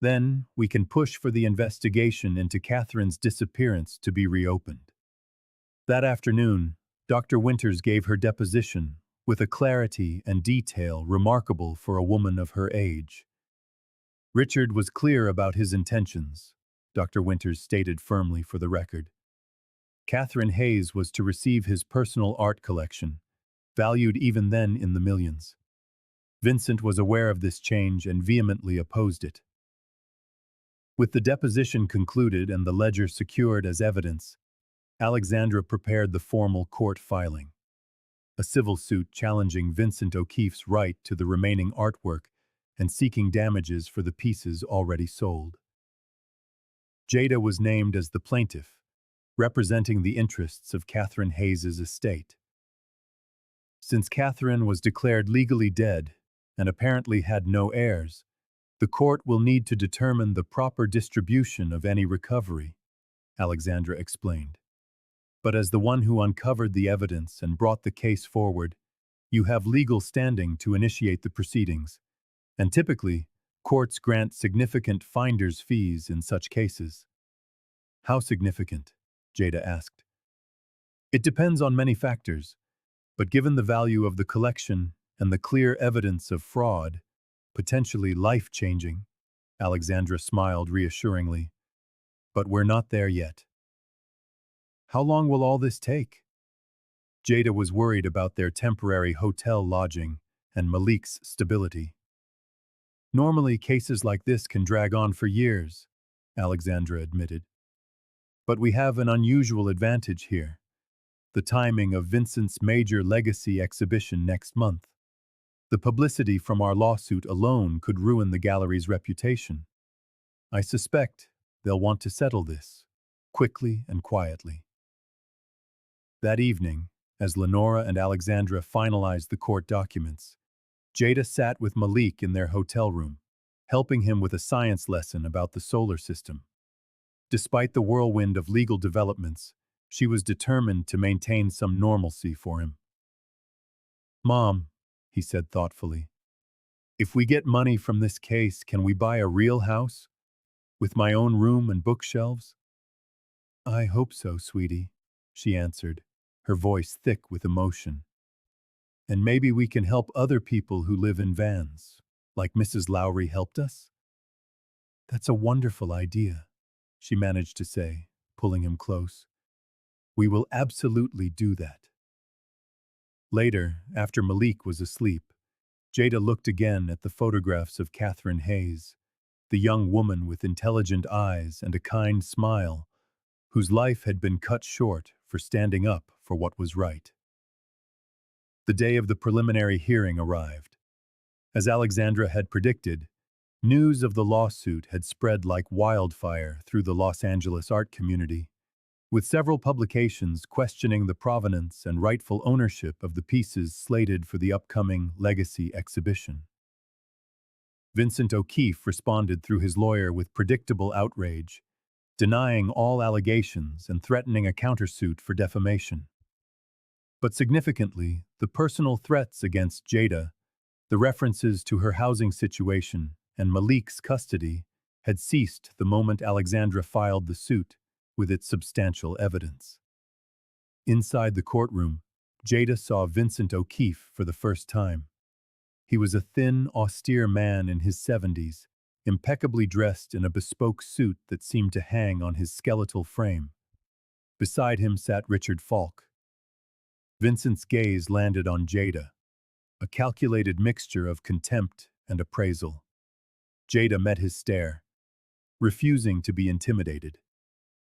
Then, we can push for the investigation into Catherine's disappearance to be reopened." That afternoon, Dr. Winters gave her deposition with a clarity and detail remarkable for a woman of her age. "Richard was clear about his intentions," Dr. Winters stated firmly for the record. "Catherine Hayes was to receive his personal art collection, valued even then in the millions. Vincent was aware of this change and vehemently opposed it." With the deposition concluded and the ledger secured as evidence, Alexandra prepared the formal court filing. A civil suit challenging Vincent O'Keefe's right to the remaining artwork and seeking damages for the pieces already sold. Jada was named as the plaintiff, representing the interests of Catherine Hayes's estate. Since Catherine was declared legally dead and apparently had no heirs, the court will need to determine the proper distribution of any recovery, Alexandra explained. "But as the one who uncovered the evidence and brought the case forward, you have legal standing to initiate the proceedings, and typically, courts grant significant finder's fees in such cases." "How significant?" Jada asked. "It depends on many factors, but given the value of the collection and the clear evidence of fraud, potentially life-changing," Alexandra smiled reassuringly. "But we're not there yet." "How long will all this take?" Jada was worried about their temporary hotel lodging and Malik's stability. "Normally, cases like this can drag on for years," Alexandra admitted. "But we have an unusual advantage here: the timing of Vincent's major legacy exhibition next month. The publicity from our lawsuit alone could ruin the gallery's reputation. I suspect they'll want to settle this, quickly and quietly." That evening, as Lenora and Alexandra finalized the court documents, Jada sat with Malik in their hotel room, helping him with a science lesson about the solar system. Despite the whirlwind of legal developments, she was determined to maintain some normalcy for him. "Mom," he said thoughtfully, "if we get money from this case, can we buy a real house? With my own room and bookshelves?" "I hope so, sweetie," she answered, her voice thick with emotion. "And maybe we can help other people who live in vans, like Mrs. Lowry helped us?" "That's a wonderful idea," she managed to say, pulling him close. "We will absolutely do that." Later, after Malik was asleep, Jada looked again at the photographs of Catherine Hayes. the young woman with intelligent eyes and a kind smile, whose life had been cut short for standing up for what was right. The day of the preliminary hearing arrived. As Alexandra had predicted, news of the lawsuit had spread like wildfire through the Los Angeles art community, with several publications questioning the provenance and rightful ownership of the pieces slated for the upcoming Legacy exhibition. Vincent O'Keefe responded through his lawyer with predictable outrage, denying all allegations and threatening a countersuit for defamation. But significantly, the personal threats against Jada, the references to her housing situation, and Malik's custody had ceased the moment Alexandra filed the suit with its substantial evidence. Inside the courtroom, Jada saw Vincent O'Keefe for the first time. He was a thin, austere man in his 70s, impeccably dressed in a bespoke suit that seemed to hang on his skeletal frame. Beside him sat Richard Falk. Vincent's gaze landed on Jada, a calculated mixture of contempt and appraisal. Jada met his stare, refusing to be intimidated.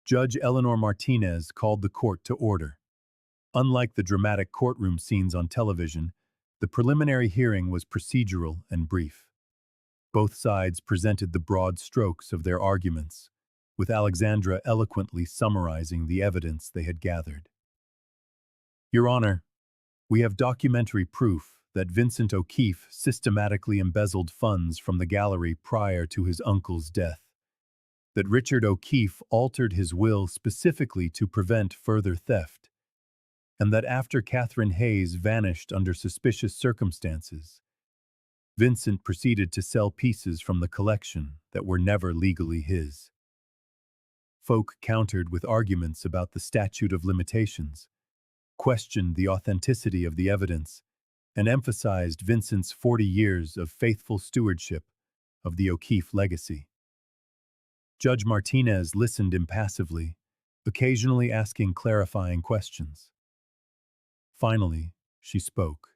Judge Eleanor Martinez called the court to order. Unlike the dramatic courtroom scenes on television, the preliminary hearing was procedural and brief. Both sides presented the broad strokes of their arguments, with Alexandra eloquently summarizing the evidence they had gathered. Your Honor, we have documentary proof that Vincent O'Keefe systematically embezzled funds from the gallery prior to his uncle's death, that Richard O'Keefe altered his will specifically to prevent further theft, and that after Catherine Hayes vanished under suspicious circumstances, Vincent proceeded to sell pieces from the collection that were never legally his. Folk countered with arguments about the statute of limitations, questioned the authenticity of the evidence, and emphasized Vincent's 40 years of faithful stewardship of the O'Keefe legacy. Judge Martinez listened impassively, occasionally asking clarifying questions. Finally, she spoke.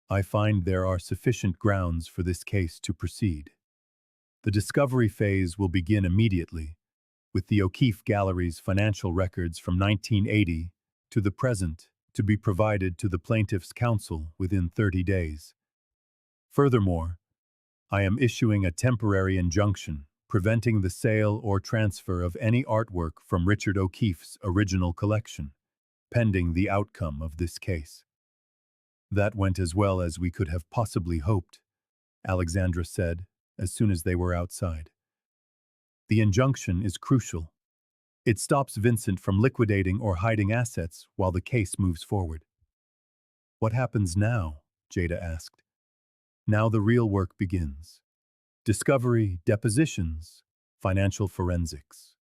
I find there are sufficient grounds for this case to proceed. The discovery phase will begin immediately, with the O'Keefe Gallery's financial records from 1980 to the present to be provided to the plaintiff's counsel within 30 days. Furthermore, I am issuing a temporary injunction preventing the sale or transfer of any artwork from Richard O'Keefe's original collection, pending the outcome of this case. That went as well as we could have possibly hoped, Alexandra said, as soon as they were outside. The injunction is crucial. It stops Vincent from liquidating or hiding assets while the case moves forward. What happens now? Jada asked. Now the real work begins. Discovery, depositions, financial forensics.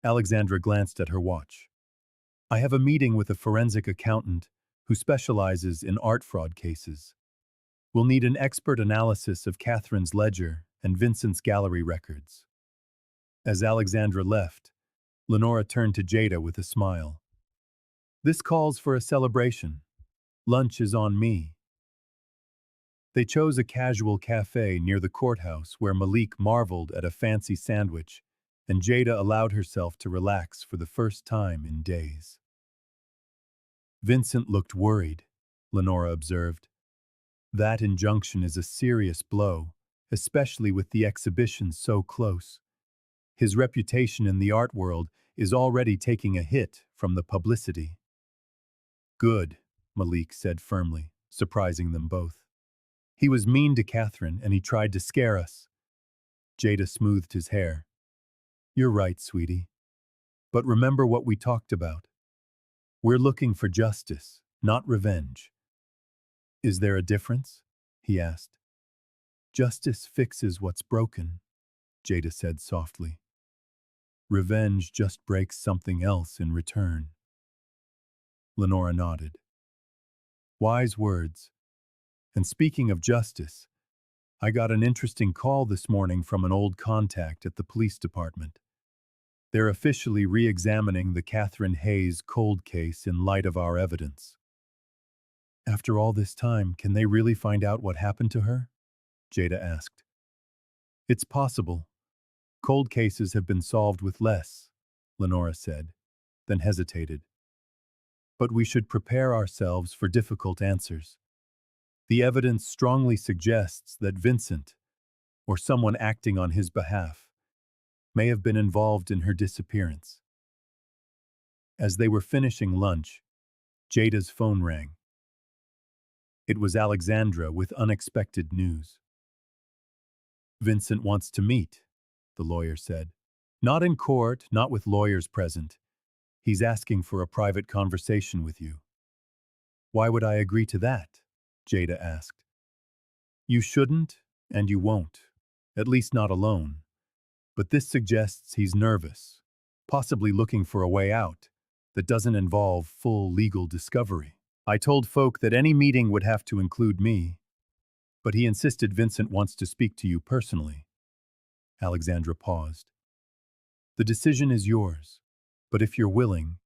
Alexandra glanced at her watch. I have a meeting with a forensic accountant who specializes in art fraud cases. We'll need an expert analysis of Catherine's ledger and Vincent's gallery records. As Alexandra left, Lenora turned to Jada with a smile. This calls for a celebration. Lunch is on me. They chose a casual cafe near the courthouse where Malik marveled at a fancy sandwich, and Jada allowed herself to relax for the first time in days. Vincent looked worried, Lenora observed. That injunction is a serious blow, especially with the exhibition so close. His reputation in the art world is already taking a hit from the publicity. Good, Malik said firmly, surprising them both. He was mean to Catherine and he tried to scare us. Jada smoothed his hair. You're right, sweetie. But remember what we talked about. We're looking for justice, not revenge. Is there a difference? He asked. Justice fixes what's broken, Jada said softly. Revenge just breaks something else in return. Lenora nodded. Wise words. And speaking of justice, I got an interesting call this morning from an old contact at the police department. They're officially re-examining the Catherine Hayes cold case in light of our evidence. After all this time, can they really find out what happened to her? Jada asked. It's possible. Cold cases have been solved with less, Lenora said, then hesitated. But we should prepare ourselves for difficult answers. The evidence strongly suggests that Vincent, or someone acting on his behalf, may have been involved in her disappearance. As they were finishing lunch, Jada's phone rang. It was Alexandra with unexpected news. Vincent wants to meet, the lawyer said. Not in court, not with lawyers present. He's asking for a private conversation with you. Why would I agree to that? Jada asked. You shouldn't, and you won't. At least not alone. But this suggests he's nervous, possibly looking for a way out that doesn't involve full legal discovery. I told folk that any meeting would have to include me, but he insisted Vincent wants to speak to you personally. Alexandra paused. The decision is yours, but if you're willing,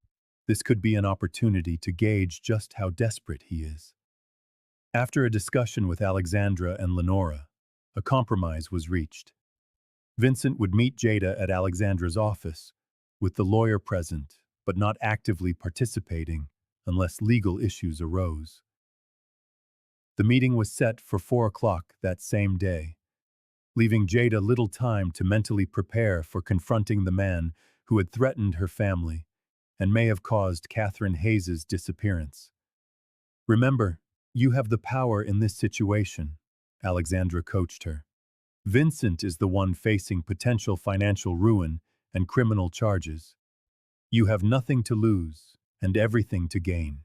this could be an opportunity to gauge just how desperate he is. After a discussion with Alexandra and Lenora, a compromise was reached. Vincent would meet Jada at Alexandra's office, with the lawyer present, but not actively participating unless legal issues arose. The meeting was set for 4 o'clock that same day, leaving Jada little time to mentally prepare for confronting the man who had threatened her family and may have caused Catherine Hayes' disappearance. Remember, you have the power in this situation, Alexandra coached her. Vincent is the one facing potential financial ruin and criminal charges. You have nothing to lose and everything to gain.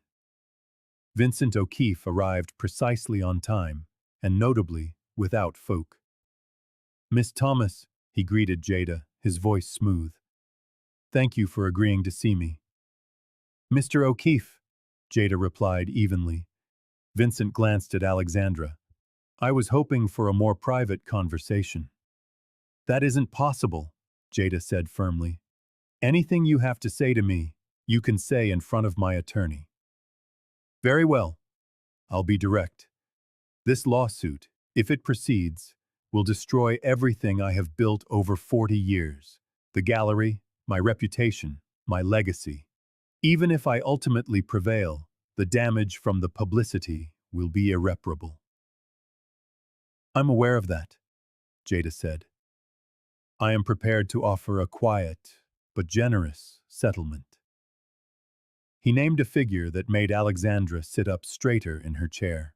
Vincent O'Keefe arrived precisely on time, and notably without folk. Miss Thomas, he greeted Jada, his voice smooth. Thank you for agreeing to see me. Mr. O'Keefe, Jada replied evenly. Vincent glanced at Alexandra. I was hoping for a more private conversation. That isn't possible, Jada said firmly. Anything you have to say to me, you can say in front of my attorney. Very well. I'll be direct. This lawsuit, if it proceeds, will destroy everything I have built over 40 years. The gallery, my reputation, my legacy. Even if I ultimately prevail, the damage from the publicity will be irreparable. I'm aware of that, Jada said. I am prepared to offer a quiet, but generous, settlement. He named a figure that made Alexandra sit up straighter in her chair.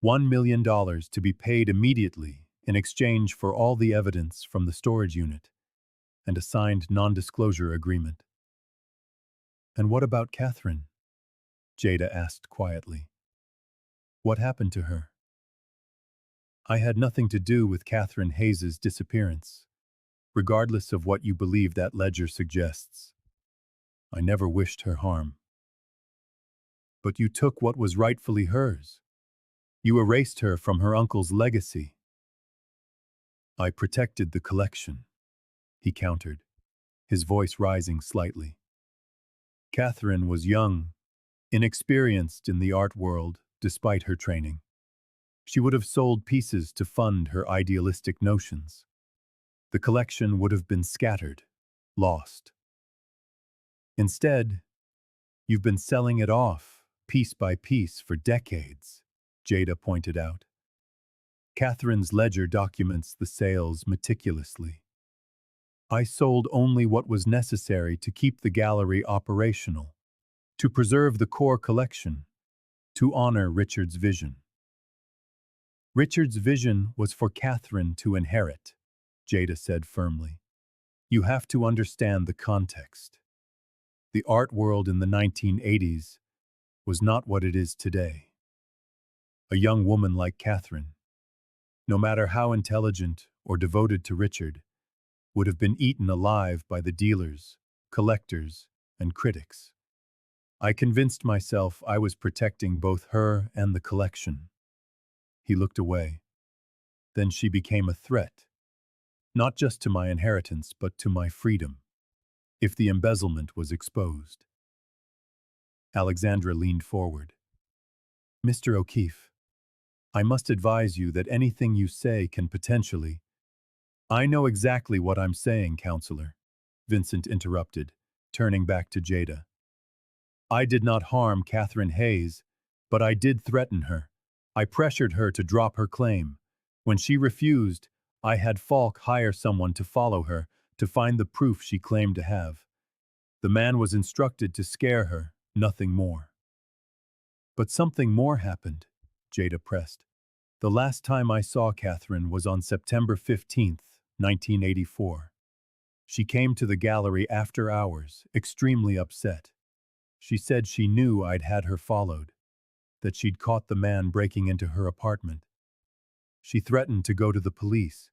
$1 million to be paid immediately in exchange for all the evidence from the storage unit and a signed non-disclosure agreement. And what about Catherine? Jada asked quietly. What happened to her? I had nothing to do with Catherine Hayes' disappearance, regardless of what you believe that ledger suggests. I never wished her harm. But you took what was rightfully hers. You erased her from her uncle's legacy. I protected the collection, he countered, his voice rising slightly. Catherine was young, inexperienced in the art world despite her training. She would have sold pieces to fund her idealistic notions. The collection would have been scattered, lost. Instead, you've been selling it off, piece by piece, for decades, Jada pointed out. Catherine's ledger documents the sales meticulously. I sold only what was necessary to keep the gallery operational, to preserve the core collection, to honor Richard's vision. Richard's vision was for Catherine to inherit, Jada said firmly. You have to understand the context. The art world in the 1980s was not what it is today. A young woman like Catherine, no matter how intelligent or devoted to Richard, would have been eaten alive by the dealers, collectors, and critics. I convinced myself I was protecting both her and the collection. He looked away. Then she became a threat, not just to my inheritance, but to my freedom, if the embezzlement was exposed. Alexandra leaned forward. Mr. O'Keefe, I must advise you that anything you say can potentially I know exactly what I'm saying, counselor, Vincent interrupted, turning back to Jada. I did not harm Catherine Hayes, but I did threaten her. I pressured her to drop her claim. When she refused, I had Falk hire someone to follow her to find the proof she claimed to have. The man was instructed to scare her, nothing more. But something more happened, Jada pressed. The last time I saw Catherine was on September 15th, 1984. She came to the gallery after hours, extremely upset. She said she knew I'd had her followed, that she'd caught the man breaking into her apartment. She threatened to go to the police,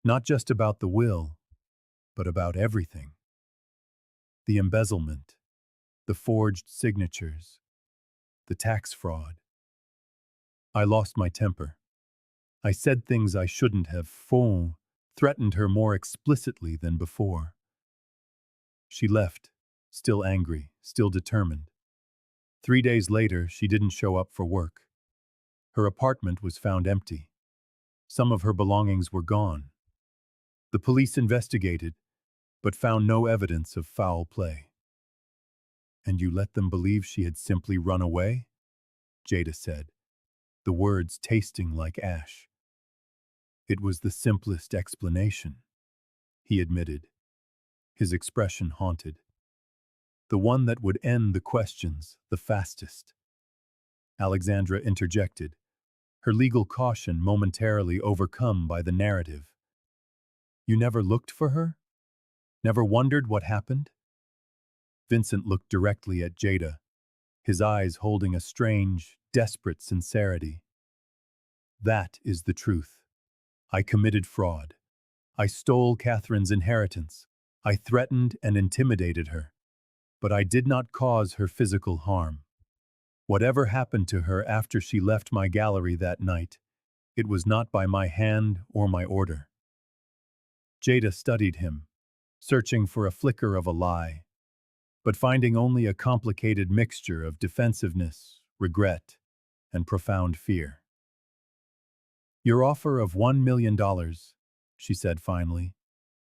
not just about the will, but about everything. The embezzlement, the forged signatures, the tax fraud. I lost my temper. I said things I shouldn't have, threatened her more explicitly than before. She left, still angry, still determined. 3 days later, she didn't show up for work. Her apartment was found empty. Some of her belongings were gone. The police investigated, but found no evidence of foul play. And you let them believe she had simply run away? Jada said, the words tasting like ash. It was the simplest explanation, he admitted, his expression haunted. The one that would end the questions the fastest. Alexandra interjected, her legal caution momentarily overcome by the narrative. You never looked for her? Never wondered what happened? Vincent looked directly at Jada, his eyes holding a strange, desperate sincerity. That is the truth. I committed fraud. I stole Catherine's inheritance. I threatened and intimidated her. But I did not cause her physical harm. Whatever happened to her after she left my gallery that night, it was not by my hand or my order. Jada studied him, searching for a flicker of a lie, but finding only a complicated mixture of defensiveness, regret, and profound fear. Your offer of $1 million, she said finally,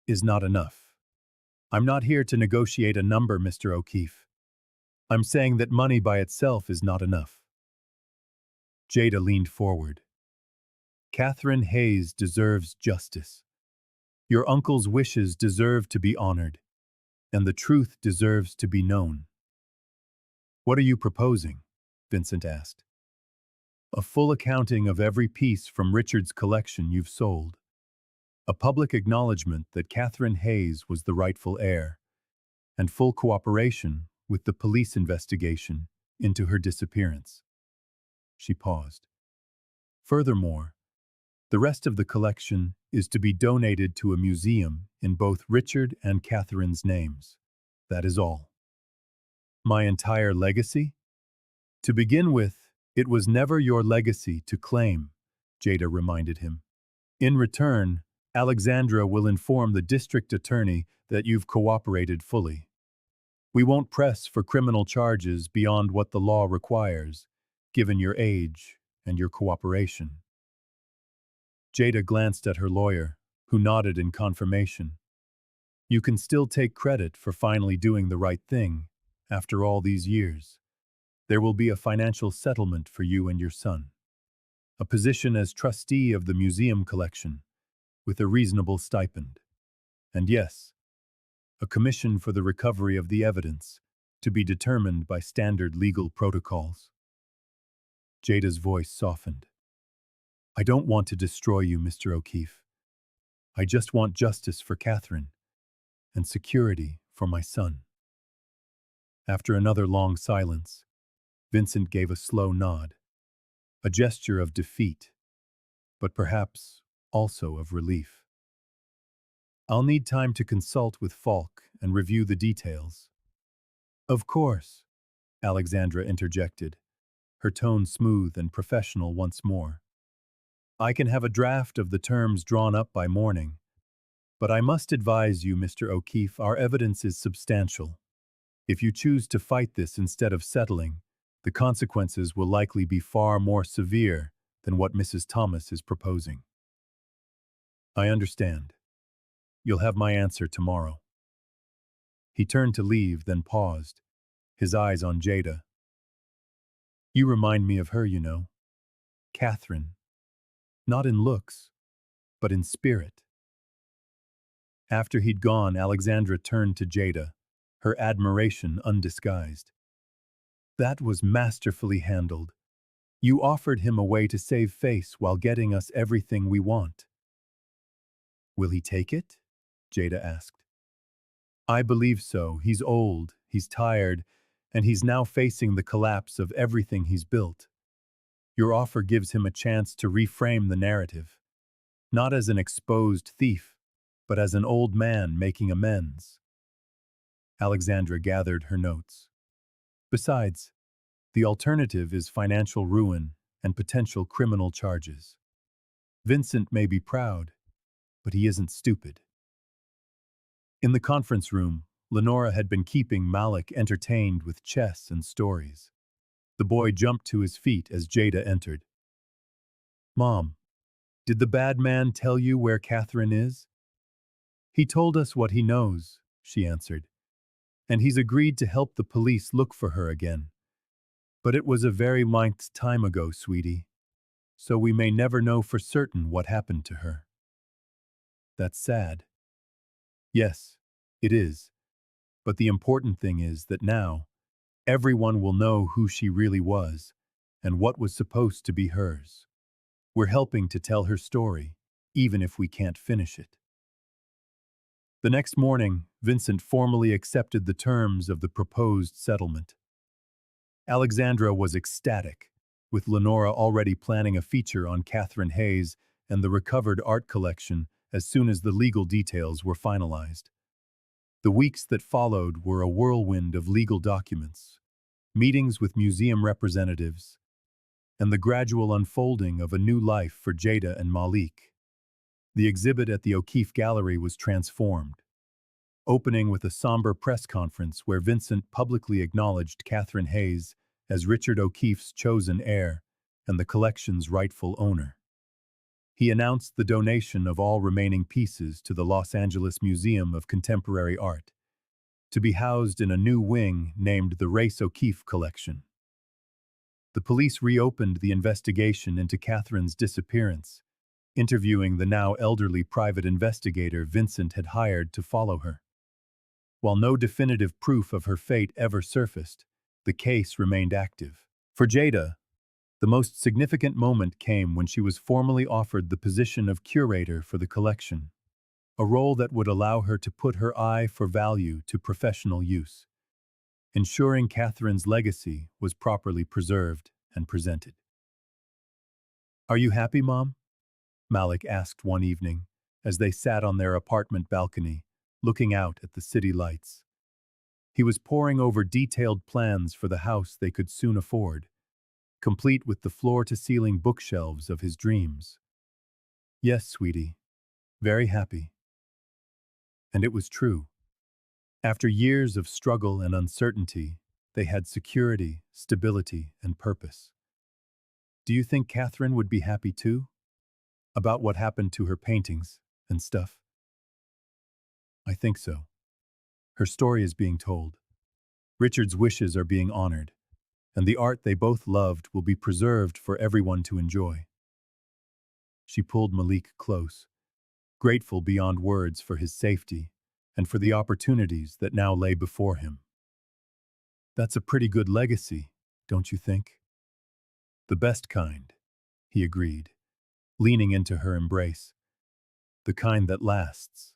is not enough. I'm not here to negotiate a number, Mr. O'Keefe. I'm saying that money by itself is not enough. Jada leaned forward. Catherine Hayes deserves justice. Your uncle's wishes deserve to be honored, and the truth deserves to be known. What are you proposing? Vincent asked. A full accounting of every piece from Richard's collection you've sold. A public acknowledgement that Catherine Hayes was the rightful heir, and full cooperation with the police investigation into her disappearance. She paused. Furthermore, the rest of the collection is to be donated to a museum in both Richard and Catherine's names. That is all. My entire legacy? To begin with, it was never your legacy to claim, Jada reminded him. In return, Alexandra will inform the district attorney that you've cooperated fully. We won't press for criminal charges beyond what the law requires, given your age and your cooperation. Jada glanced at her lawyer, who nodded in confirmation. You can still take credit for finally doing the right thing, after all these years. There will be a financial settlement for you and your son. A position as trustee of the museum collection, with a reasonable stipend. And yes, a commission for the recovery of the evidence, to be determined by standard legal protocols. Jada's voice softened. I don't want to destroy you, Mr. O'Keefe. I just want justice for Catherine, and security for my son. After another long silence, Vincent gave a slow nod, a gesture of defeat, but perhaps also of relief. I'll need time to consult with Falk and review the details. Of course, Alexandra interjected, her tone smooth and professional once more. I can have a draft of the terms drawn up by morning, but I must advise you, Mr. O'Keefe, our evidence is substantial. If you choose to fight this instead of settling, the consequences will likely be far more severe than what Mrs. Thomas is proposing. I understand. You'll have my answer tomorrow. He turned to leave, then paused, his eyes on Jada. You remind me of her, you know. Catherine. Not in looks, but in spirit. After he'd gone, Alexandra turned to Jada, her admiration undisguised. That was masterfully handled. You offered him a way to save face while getting us everything we want. Will he take it? Jada asked. I believe so. He's old, he's tired, and he's now facing the collapse of everything he's built. Your offer gives him a chance to reframe the narrative, not as an exposed thief, but as an old man making amends. Alexandra gathered her notes. Besides, the alternative is financial ruin and potential criminal charges. Vincent may be proud, but he isn't stupid. In the conference room, Lenora had been keeping Malik entertained with chess and stories. The boy jumped to his feet as Jada entered. Mom, did the bad man tell you where Catherine is? He told us what he knows, she answered, and he's agreed to help the police look for her again. But it was a very long time ago, sweetie, so we may never know for certain what happened to her. That's sad. Yes, it is. But the important thing is that now, everyone will know who she really was and what was supposed to be hers. We're helping to tell her story, even if we can't finish it. The next morning, Vincent formally accepted the terms of the proposed settlement. Alexandra was ecstatic, with Lenora already planning a feature on Catherine Hayes and the recovered art collection as soon as the legal details were finalized. The weeks that followed were a whirlwind of legal documents, meetings with museum representatives, and the gradual unfolding of a new life for Jada and Malik. The exhibit at the O'Keeffe Gallery was transformed, opening with a somber press conference where Vincent publicly acknowledged Catherine Hayes as Richard O'Keeffe's chosen heir and the collection's rightful owner. He announced the donation of all remaining pieces to the Los Angeles Museum of Contemporary Art, to be housed in a new wing named the Race O'Keeffe Collection. The police reopened the investigation into Catherine's disappearance, interviewing the now elderly private investigator Vincent had hired to follow her. While no definitive proof of her fate ever surfaced, the case remained active. For Jada, the most significant moment came when she was formally offered the position of curator for the collection, a role that would allow her to put her eye for value to professional use, ensuring Catherine's legacy was properly preserved and presented. Are you happy, Mom? Malik asked one evening, as they sat on their apartment balcony, looking out at the city lights. He was poring over detailed plans for the house they could soon afford, complete with the floor-to-ceiling bookshelves of his dreams. Yes, sweetie. Very happy. And it was true. After years of struggle and uncertainty, they had security, stability, and purpose. Do you think Catherine would be happy too? About what happened to her paintings and stuff? I think so. Her story is being told. Richard's wishes are being honored, and the art they both loved will be preserved for everyone to enjoy. She pulled Malik close, grateful beyond words for his safety and for the opportunities that now lay before him. That's a pretty good legacy, don't you think? The best kind, he agreed, leaning into her embrace. The kind that lasts.